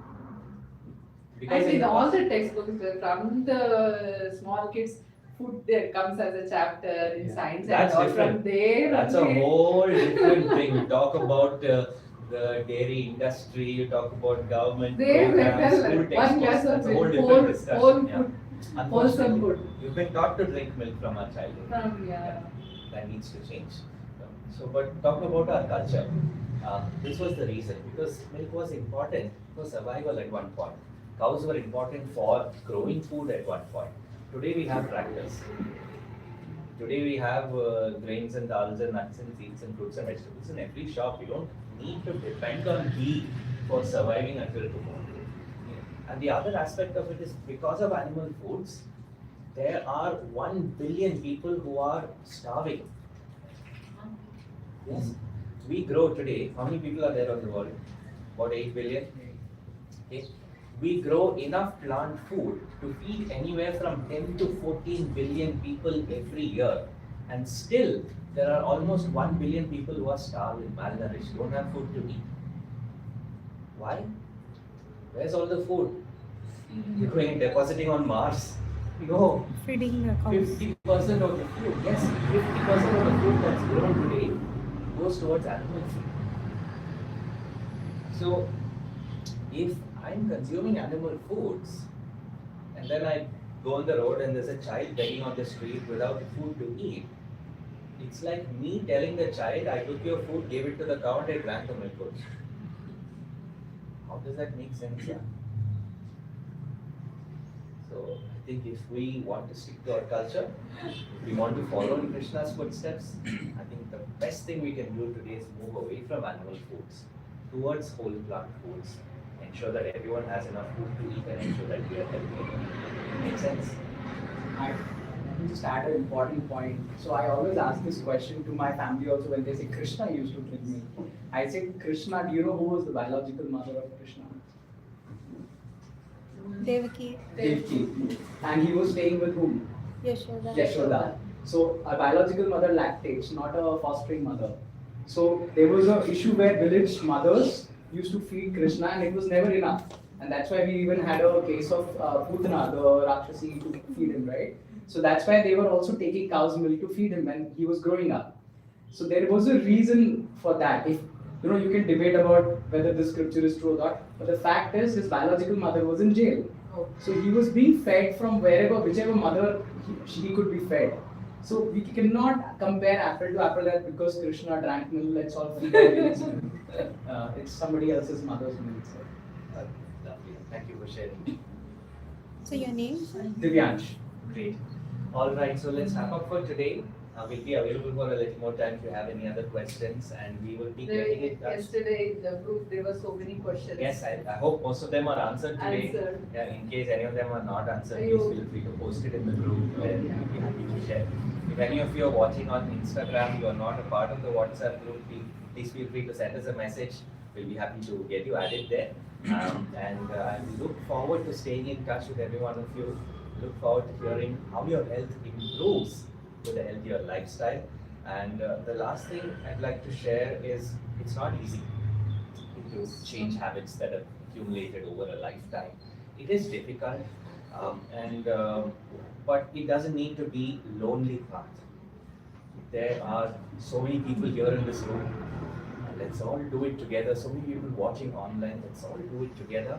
I see in all the textbooks from the small kids, food there comes as a chapter in science That's and all different. from there. That's a only- whole different thing. You talk about the dairy industry, you talk about government There programs, like school one textbooks, glass of that's a whole milk, different whole discussion. Yeah. food, wholesome Unfortunately, food. you've been taught to drink milk from our childhood. Yeah. That needs to change. So, but talk about our culture. This was the reason, because milk was important for survival at one point. Cows were important for growing food at one point. Today we have tractors. Today we have grains and dals and nuts and seeds and fruits and vegetables in every shop. You don't need to depend on ghee for surviving until tomorrow. And the other aspect of it is because of animal foods, there are 1 billion people who are starving. Yes. We grow today. How many people are there on the world? About 8 billion. Okay. We grow enough plant food to feed anywhere from 10 to 14 billion people every year. And still, there are almost 1 billion people who are starving, malnourished, don't have food to eat. Why? Where's all the food? You're going and depositing on Mars? No. Feeding the cows. 50% of the food, yes, 50% of the food that's grown today goes towards animal food. So, if I'm consuming animal foods and then I go on the road and there's a child begging on the street without food to eat, it's like me telling the child, I took your food, gave it to the cow and I drank the milk. How does that make sense? Yeah. So I think if we want to stick to our culture, if we want to follow in Krishna's footsteps, I think the best thing we can do today is move away from animal foods towards whole plant foods. Ensure that everyone has enough food to eat and ensure that we are healthy. Make sense? I let me just add an important point. So I always ask this question to my family also when they say Krishna used to drink milk. I say, Krishna, do you know who was the biological mother of Krishna? Devaki. Devaki. And he was staying with whom? Yashoda. Yashoda. So a biological mother lactates, not a fostering mother. So there was an issue where village mothers used to feed Krishna and it was never enough. And that's why we even had a case of Putana, the Rakshasi, to feed him, right? So that's why they were also taking cow's milk to feed him when he was growing up. So there was a reason for that. If you can debate about whether this scripture is true or not, but the fact is his biological mother was in jail. So he was being fed from whichever mother he could be fed. So we cannot compare apple to apple that because Krishna drank milk, let's all feed our kids milk. It's somebody else's mother's milk. So. Lovely. Thank you for sharing. So your name? Divyansh. Great. All right, so let's wrap up for today. We'll be available for a little more time if you have any other questions, and we will be getting in touch. Yesterday, the group, there were so many questions. Yes, I hope most of them are answered today. Answered. Yeah, in case any of them are not answered, Are you- please feel free to post it in the group where we'll be happy to share. If any of you are watching on Instagram, you are not a part of the WhatsApp group, please feel free to send us a message. We'll be happy to get you added there. And I look forward to staying in touch with every one of you. Look forward to hearing how your health improves with a healthier lifestyle. And the last thing I'd like to share is it's not easy to change habits that have accumulated over a lifetime. It is difficult, but it doesn't need to be lonely path. There are so many people here in this room. Let's all do it together. So many people watching online. Let's all do it together.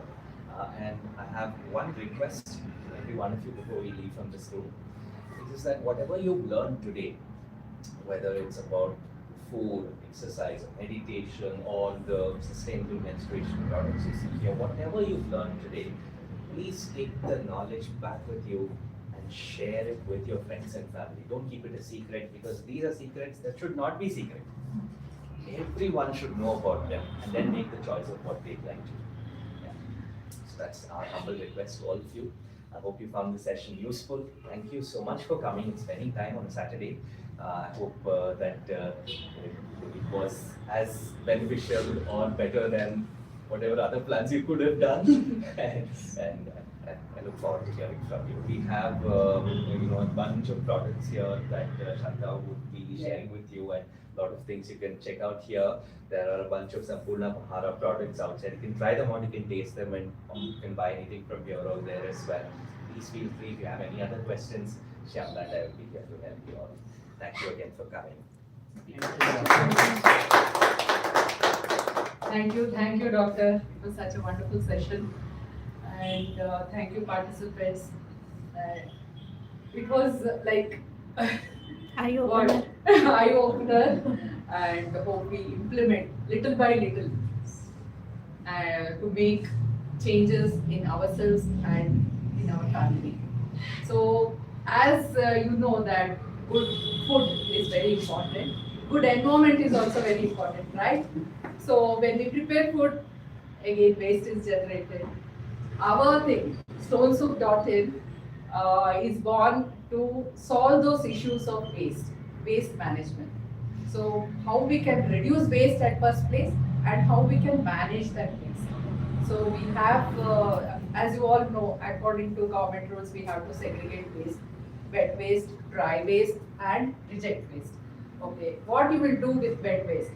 And I have one request to every one of you before we leave from this room. It is that whatever you've learned today, whether it's about food, exercise, meditation, or the sustainable menstruation products you see here, whatever you've learned today, please take the knowledge back with you and share it with your friends and family. Don't keep it a secret, because these are secrets that should not be secret. Everyone should know about them and then make the choice of what they'd like to do. Yeah. So that's our humble request to all of you. I hope you found the session useful. Thank you so much for coming and spending time on a Saturday. I hope that it was as beneficial or better than whatever other plans you could have done. and I look forward to hearing from you. We have a bunch of products here that Shanta would be sharing with you, and a lot of things you can check out here. There are a bunch of Sampurna Pahara products outside. You can try them out, you can taste them, and you can buy anything from here or there as well. Please feel free if you have any other questions. Shyamla and I will be here to help you all. Thank you again for coming. Thank you, doctor. It was such a wonderful session. And thank you, participants. It was like Eye-opener. eye-opener, and hope we implement little by little to make changes in ourselves and in our family. So as you know that good food is very important, good environment is also very important, right? So when we prepare food, again waste is generated. Our thing, stonesoup.in, is born to solve those issues of waste management. So how we can reduce waste at first place and how we can manage that waste. So we have, as you all know, according to government rules, we have to segregate waste, wet waste, dry waste, and reject waste. Okay, what you will do with wet waste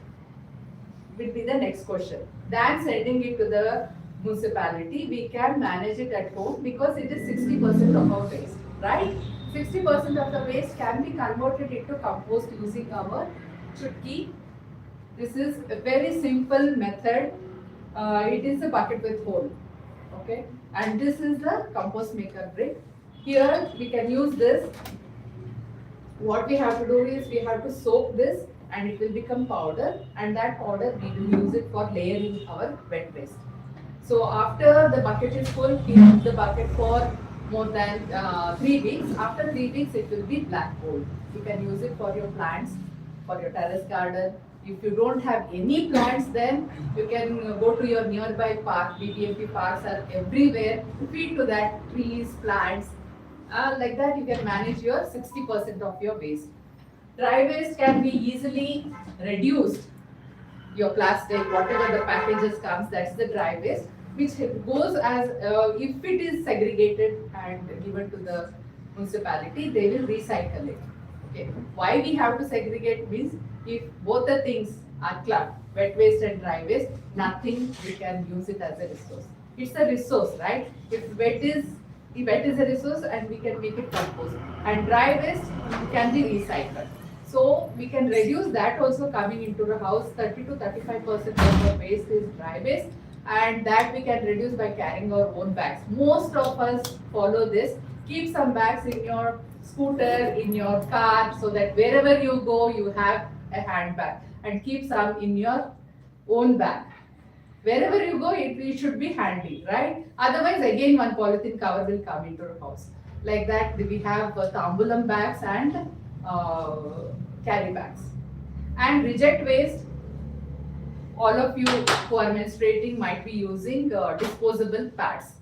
will be the next question. Than sending it to the municipality, we can manage it at home because it is 60% of our waste, right? 60% of the waste can be converted into compost using our chutki. This is a very simple method. It is a bucket with hole, okay? And this is the compost maker brick. Here we can use this. What we have to do is we have to soak this and it will become powder, and that powder we will use it for layering our wet waste. So after the bucket is full, keep the bucket for more than 3 weeks. After 3 weeks, it will be black gold. You can use it for your plants, for your terrace garden. If you don't have any plants, then you can go to your nearby park. BBMP parks are everywhere. Feed to that trees, plants. Like that, you can manage your 60% of your waste. Dry waste can be easily reduced. Your plastic, whatever the packages comes, that's the dry waste, which goes as if it is segregated and given to the municipality, they will recycle it. Okay. Why we have to segregate means if both the things are clubbed, wet waste and dry waste, nothing we can use it as a resource. It's a resource, right? If wet is a resource and we can make it compost, and dry waste can be recycled. So we can reduce that also coming into the house. 30 to 35% of our waste is dry waste, and that we can reduce by carrying our own bags. Most of us follow this. Keep some bags in your scooter, in your car, so that wherever you go, you have a handbag, and keep some in your own bag. Wherever you go, it should be handy, right? Otherwise, again, one polythene cover will come into the house. Like that, we have tambulam bags and carry bags. And reject waste, all of you who are menstruating might be using disposable pads.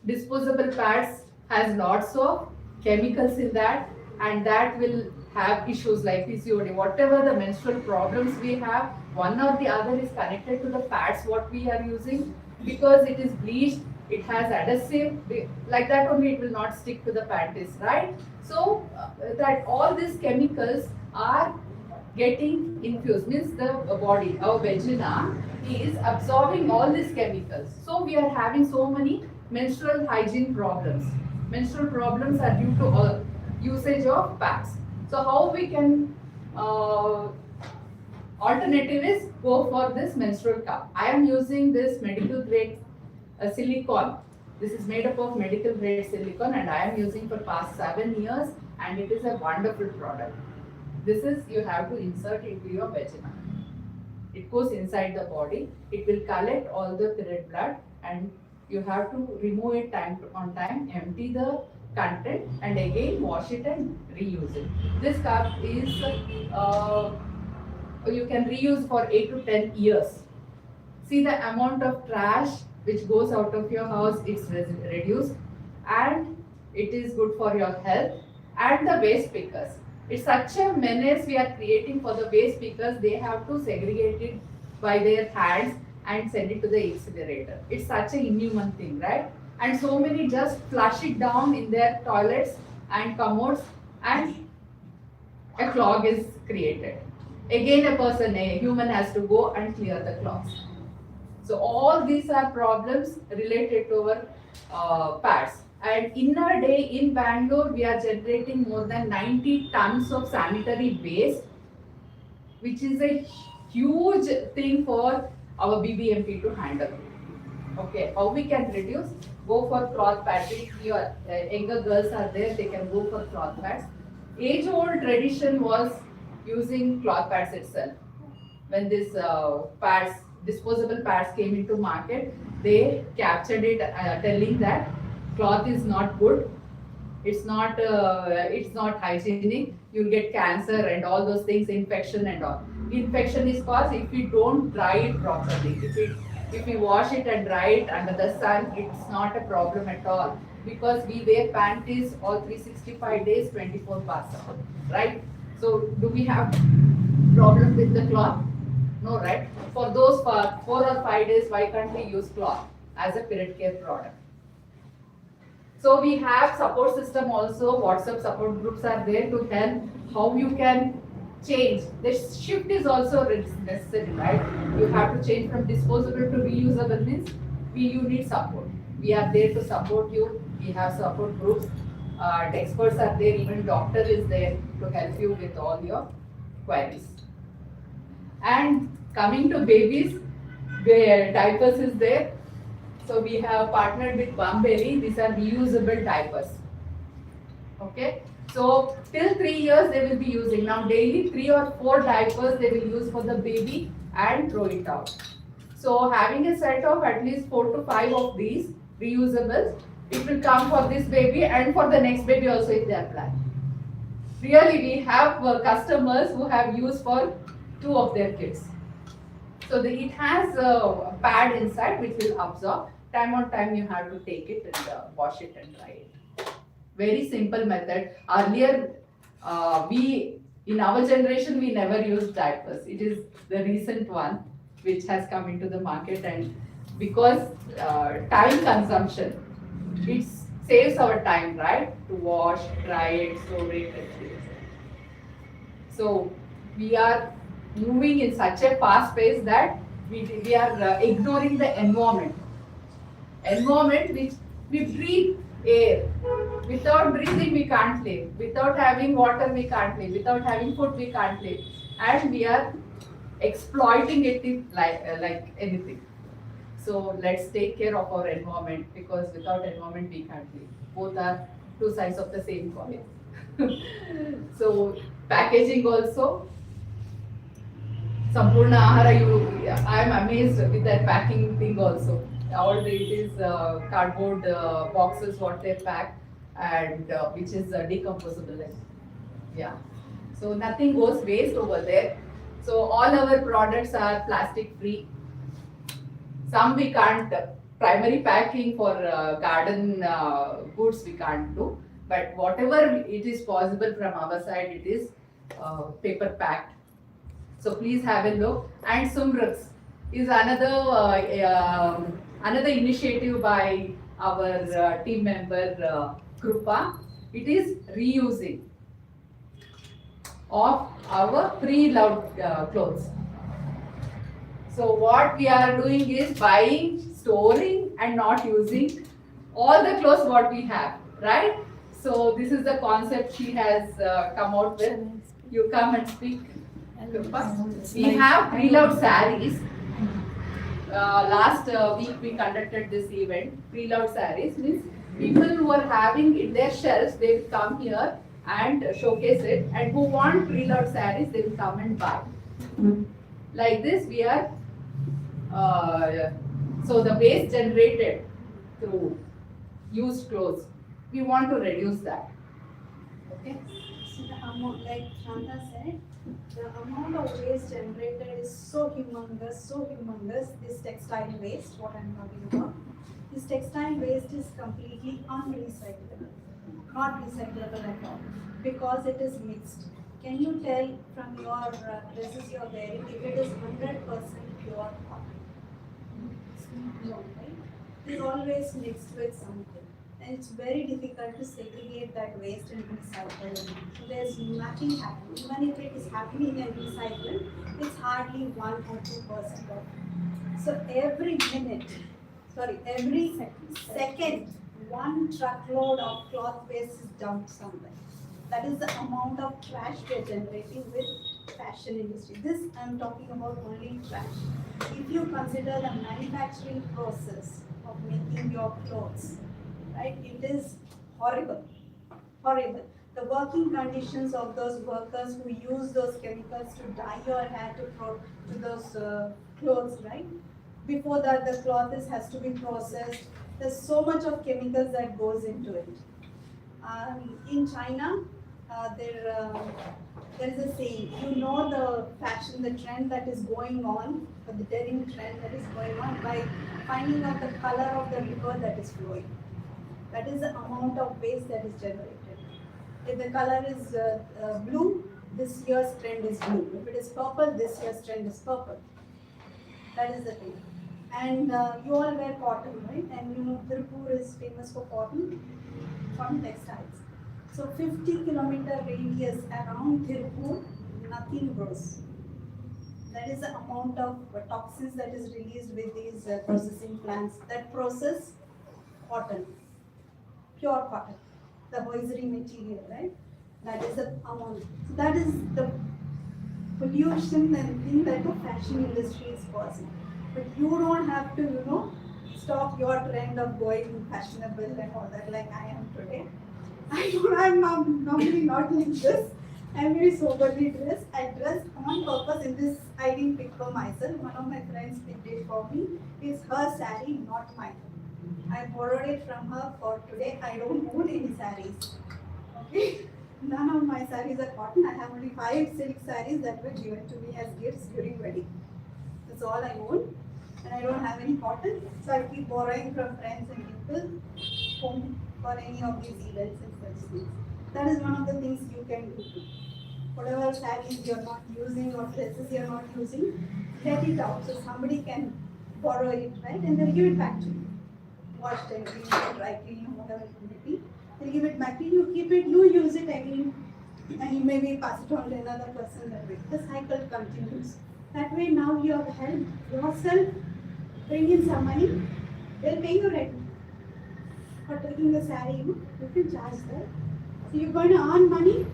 Disposable pads has lots of chemicals in that, and that will have issues like PCOD. Whatever the menstrual problems we have, one or the other is connected to the pads what we are using, because it is bleached, it has adhesive, like that only it will not stick to the panties, right? So that all these chemicals are getting infused, means the body, our vagina is absorbing all these chemicals. So we are having so many menstrual hygiene problems. Menstrual problems are due to usage of pads. So how we can alternative is go for this menstrual cup. I am using this medical grade silicone. This is made up of medical grade silicone, and I am using for past 7 years, and it is a wonderful product. This is, you have to insert into your vagina. It goes inside the body. It will collect all the period blood, and you have to remove it time on time, empty the content, and again wash it and reuse it. This cup is you can reuse for 8 to 10 years. See the amount of trash which goes out of your house, it's reduced, and it is good for your health. And the waste pickers, it's such a menace we are creating for the waste pickers. They have to segregate it by their hands and send it to the incinerator. It's such a inhuman thing, right? And so many just flush it down in their toilets and commodes, and a clog is created. Again, a human has to go and clear the clogs. So all these are problems related to our pads. And in a day in Bangalore, we are generating more than 90 tons of sanitary waste, which is a huge thing for our BBMP to handle. Okay, how we can reduce? Go for cloth pads. If your younger girls are there, they can go for cloth pads. Age-old tradition was using cloth pads itself. When this pads, disposable pads came into market, they captured it telling that cloth is not good. It's not hygienic. You'll get cancer and all those things, infection and all. Infection is caused if we don't dry it properly. If we wash it and dry it under the sun, it's not a problem at all, because we wear panties all 365 days, 24 past, right? So do we have problem with the cloth? No, right? For those 4 or 5 days, why can't we use cloth as a period care product? So we have support system also, WhatsApp support groups are there to help how you can change. The shift is also necessary, right? You have to change from disposable to reusable means you need support. We are there to support you. We have support groups. The experts are there, even doctor is there to help you with all your queries. And coming to babies, where diapers is there. So we have partnered with Bumberry. These are reusable diapers. Okay. So till 3 years they will be using. Now daily 3 or 4 diapers they will use for the baby and throw it out. So having a set of at least 4 to 5 of these reusables, it will come for this baby and for the next baby also if they are planned. Really, we have customers who have used for 2 of their kids. So it has a pad inside which will absorb. Time on time you have to take it and wash it and dry it. Very simple method. Earlier, in our generation we never used diapers. It is the recent one which has come into the market, and because time consumption, it saves our time, right? To wash, dry it, store it, and use it. So we are moving in such a fast pace that we are ignoring the environment. Environment which we breathe air. Without breathing we can't live. Without having water we can't live. Without having food we can't live. And we are exploiting it like anything. So let's take care of our environment, because without environment we can't live. Both are 2 sides of the same coin. So packaging also. Sampurna Ahara, I am amazed with that packing thing also. All it is cardboard boxes what they pack, and which is decomposable. Yeah. So nothing goes waste over there. So all our products are plastic free. Some we can't, primary packing for garden goods we can't do, but whatever it is possible from our side, it is paper packed. So please have a look. And Sumrux is another initiative by our team member Krupa. It is reusing of our pre-loved clothes. So what we are doing is buying, storing and not using all the clothes what we have, right? So this is the concept she has come out with. You come and speak. We have pre-loved sarees. Last week we conducted this event. Pre-loved sarees means people who are having in their shelves, they will come here and showcase it, and who want pre-loved sarees, they will come and buy. Like this we are, so the waste generated through used clothes, we want to reduce that. Okay. So the amount, like Shanta said, the amount of waste generated is so humongous, this textile waste, what I'm talking about. This textile waste is completely unrecyclable, not recyclable at all, because it is mixed. Can you tell from your dresses you're wearing if it is 100% pure cotton? No, right? It is always mixed with something. And it's very difficult to segregate that waste and recycle it. So there's nothing happening. Even if it is happening and recycled, it's hardly 1 or 2% of it. So every second, 1 truckload of cloth waste is dumped somewhere. That is the amount of trash we are generating with fashion industry. This I'm talking about only trash. If you consider the manufacturing process of making your clothes, right, it is horrible. The working conditions of those workers who use those chemicals to dye your hair to those clothes, right? Before that, the cloth has to be processed. There's so much of chemicals that goes into it. In China, there is a saying, you know the fashion, the trend that is going on, or the denim trend that is going on by finding out the color of the river that is flowing. That is the amount of waste that is generated. If the color is blue, this year's trend is blue. If it is purple, this year's trend is purple. That is the thing. And you all wear cotton, right? And you know Tirupur is famous for cotton textiles. So 50-kilometer radius around Tirupur, nothing grows. That is the amount of toxins that is released with these processing plants that process cotton, pure cotton, the hosiery material, right? That is the amount. So that is the pollution and thing that the fashion industry is causing. But you don't have to, stop your trend of going fashionable and all that like I am today. I'm normally not like this. I'm very soberly dressed. I dressed on purpose in this. I didn't pick for myself. One of my friends picked it for me. It's her saree, not mine. I borrowed it from her for today. I don't own any sarees. Okay? None of my sarees are cotton. I have only 5 silk sarees that were given to me as gifts during wedding. That's all I own. And I don't have any cotton. So I keep borrowing from friends and people home for any of these events and such things. That is one of the things you can do. Whatever sarees you're not using or dresses you're not using, get it out so somebody can borrow it, right? And they'll give it back to you. Washed and cleaned or dry clean or whatever it may be. They'll give it back to you, keep it, you use it again, and you maybe pass it on to another person that way. The cycle continues. That way now you have helped yourself bring in some money, they'll pay you rent. For taking the saree, you can charge that. So you're going to earn money,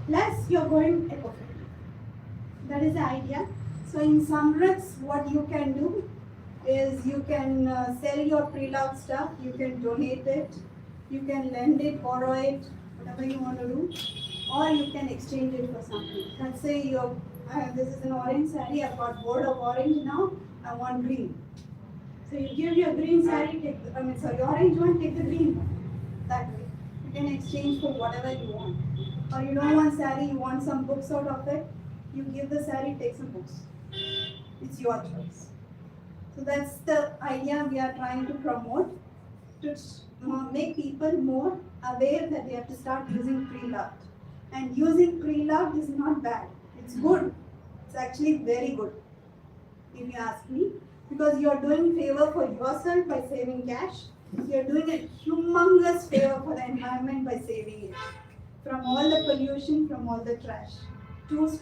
plus you're going eco-friendly. That is the idea. So in Samrats, what you can do is you can sell your pre-loved stuff, you can donate it, you can lend it, borrow it, whatever you want to do, or you can exchange it for something. Let's say this is an orange saree, I've got board of orange now, I want green. So you give your green saree, orange one, take the green one. That way. You can exchange for whatever you want. Or you don't want saree, you want some books out of it, you give the saree, take some books. It's your choice. So that's the idea we are trying to promote, to make people more aware that they have to start using pre-loved. And using pre-loved is not bad. It's good. It's actually very good, if you ask me. Because you are doing favor for yourself by saving cash. You are doing a humongous favor for the environment by saving it. From all the pollution, from all the trash. I don't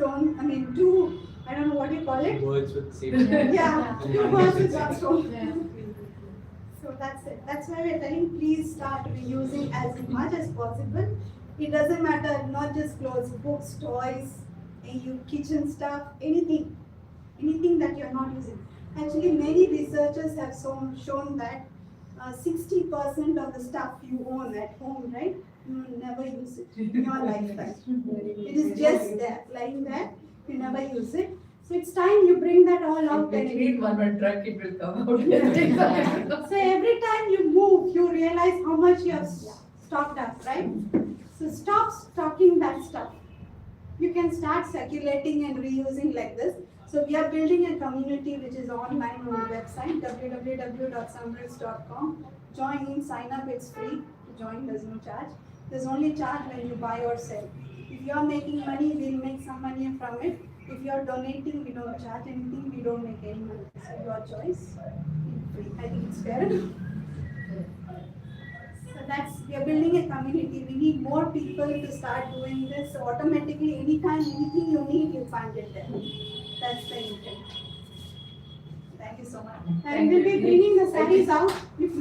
know what you call it. Words with safety. Yeah, 2 birds with one stone. So that's it. That's why we're telling please start reusing as much as possible. It doesn't matter, not just clothes, books, toys, kitchen stuff, anything that you're not using. Actually, many researchers have shown that 60% of the stuff you own at home, right, you will never use it in your lifetime. It is just there, lying there, you never use it. So it's time you bring that all out. If we need one more truck, it will come out. So every time you move, you realize how much you have stocked up, right? So stop stocking that stuff. You can start circulating and reusing like this. So we are building a community which is online on the website www.samrits.com. Join in, sign up, it's free. To join, there's no charge. There's only charge when you buy or sell. If you are making money, we'll make some money from it. If you are donating, we don't charge anything, we don't make any money. So your choice. I think it's fair. So we are building a community. We need more people to start doing this. So automatically, anytime, anything you need, you find it there. That's the intent. Thank you so much. And we'll be bringing the sarees out. If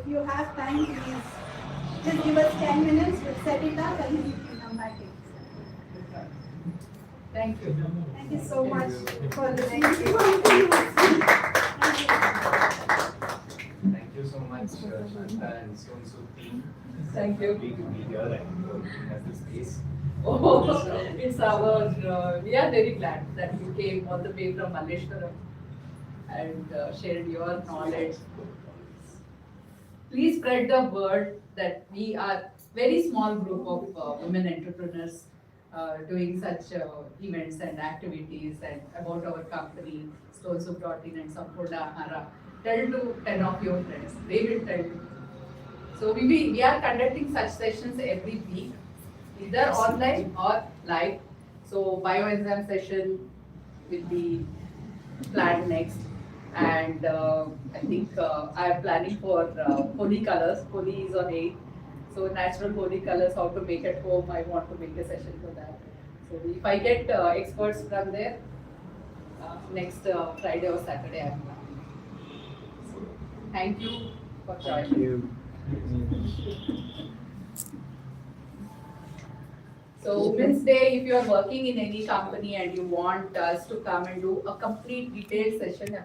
you have time, please just give us 10 minutes. We'll set it up and then you can come back in. Thank you. Thank you so much for listening. Thank you so much, Shanta and Sonsu team. Thank you. To be here and for giving us this space. Oh, it's our, we are very glad that you came all the way from Malleshwaram and shared your knowledge. Please spread the word that we are very small group of women entrepreneurs doing such events and activities and about our company, Stones of Protein and Sampurna Ahara. Tell to 10 of your friends, they will tell you. So we are conducting such sessions every week, either online or live. So bioenzyme session will be planned next. And I think I am planning for holy colors. Holy is on 8th. So natural holy colors, how to make at home, I want to make a session for that. So if I get experts from there, next Friday or Saturday I am planning. So thank you for joining. So Women's Day, if you are working in any company and you want us to come and do a complete detailed session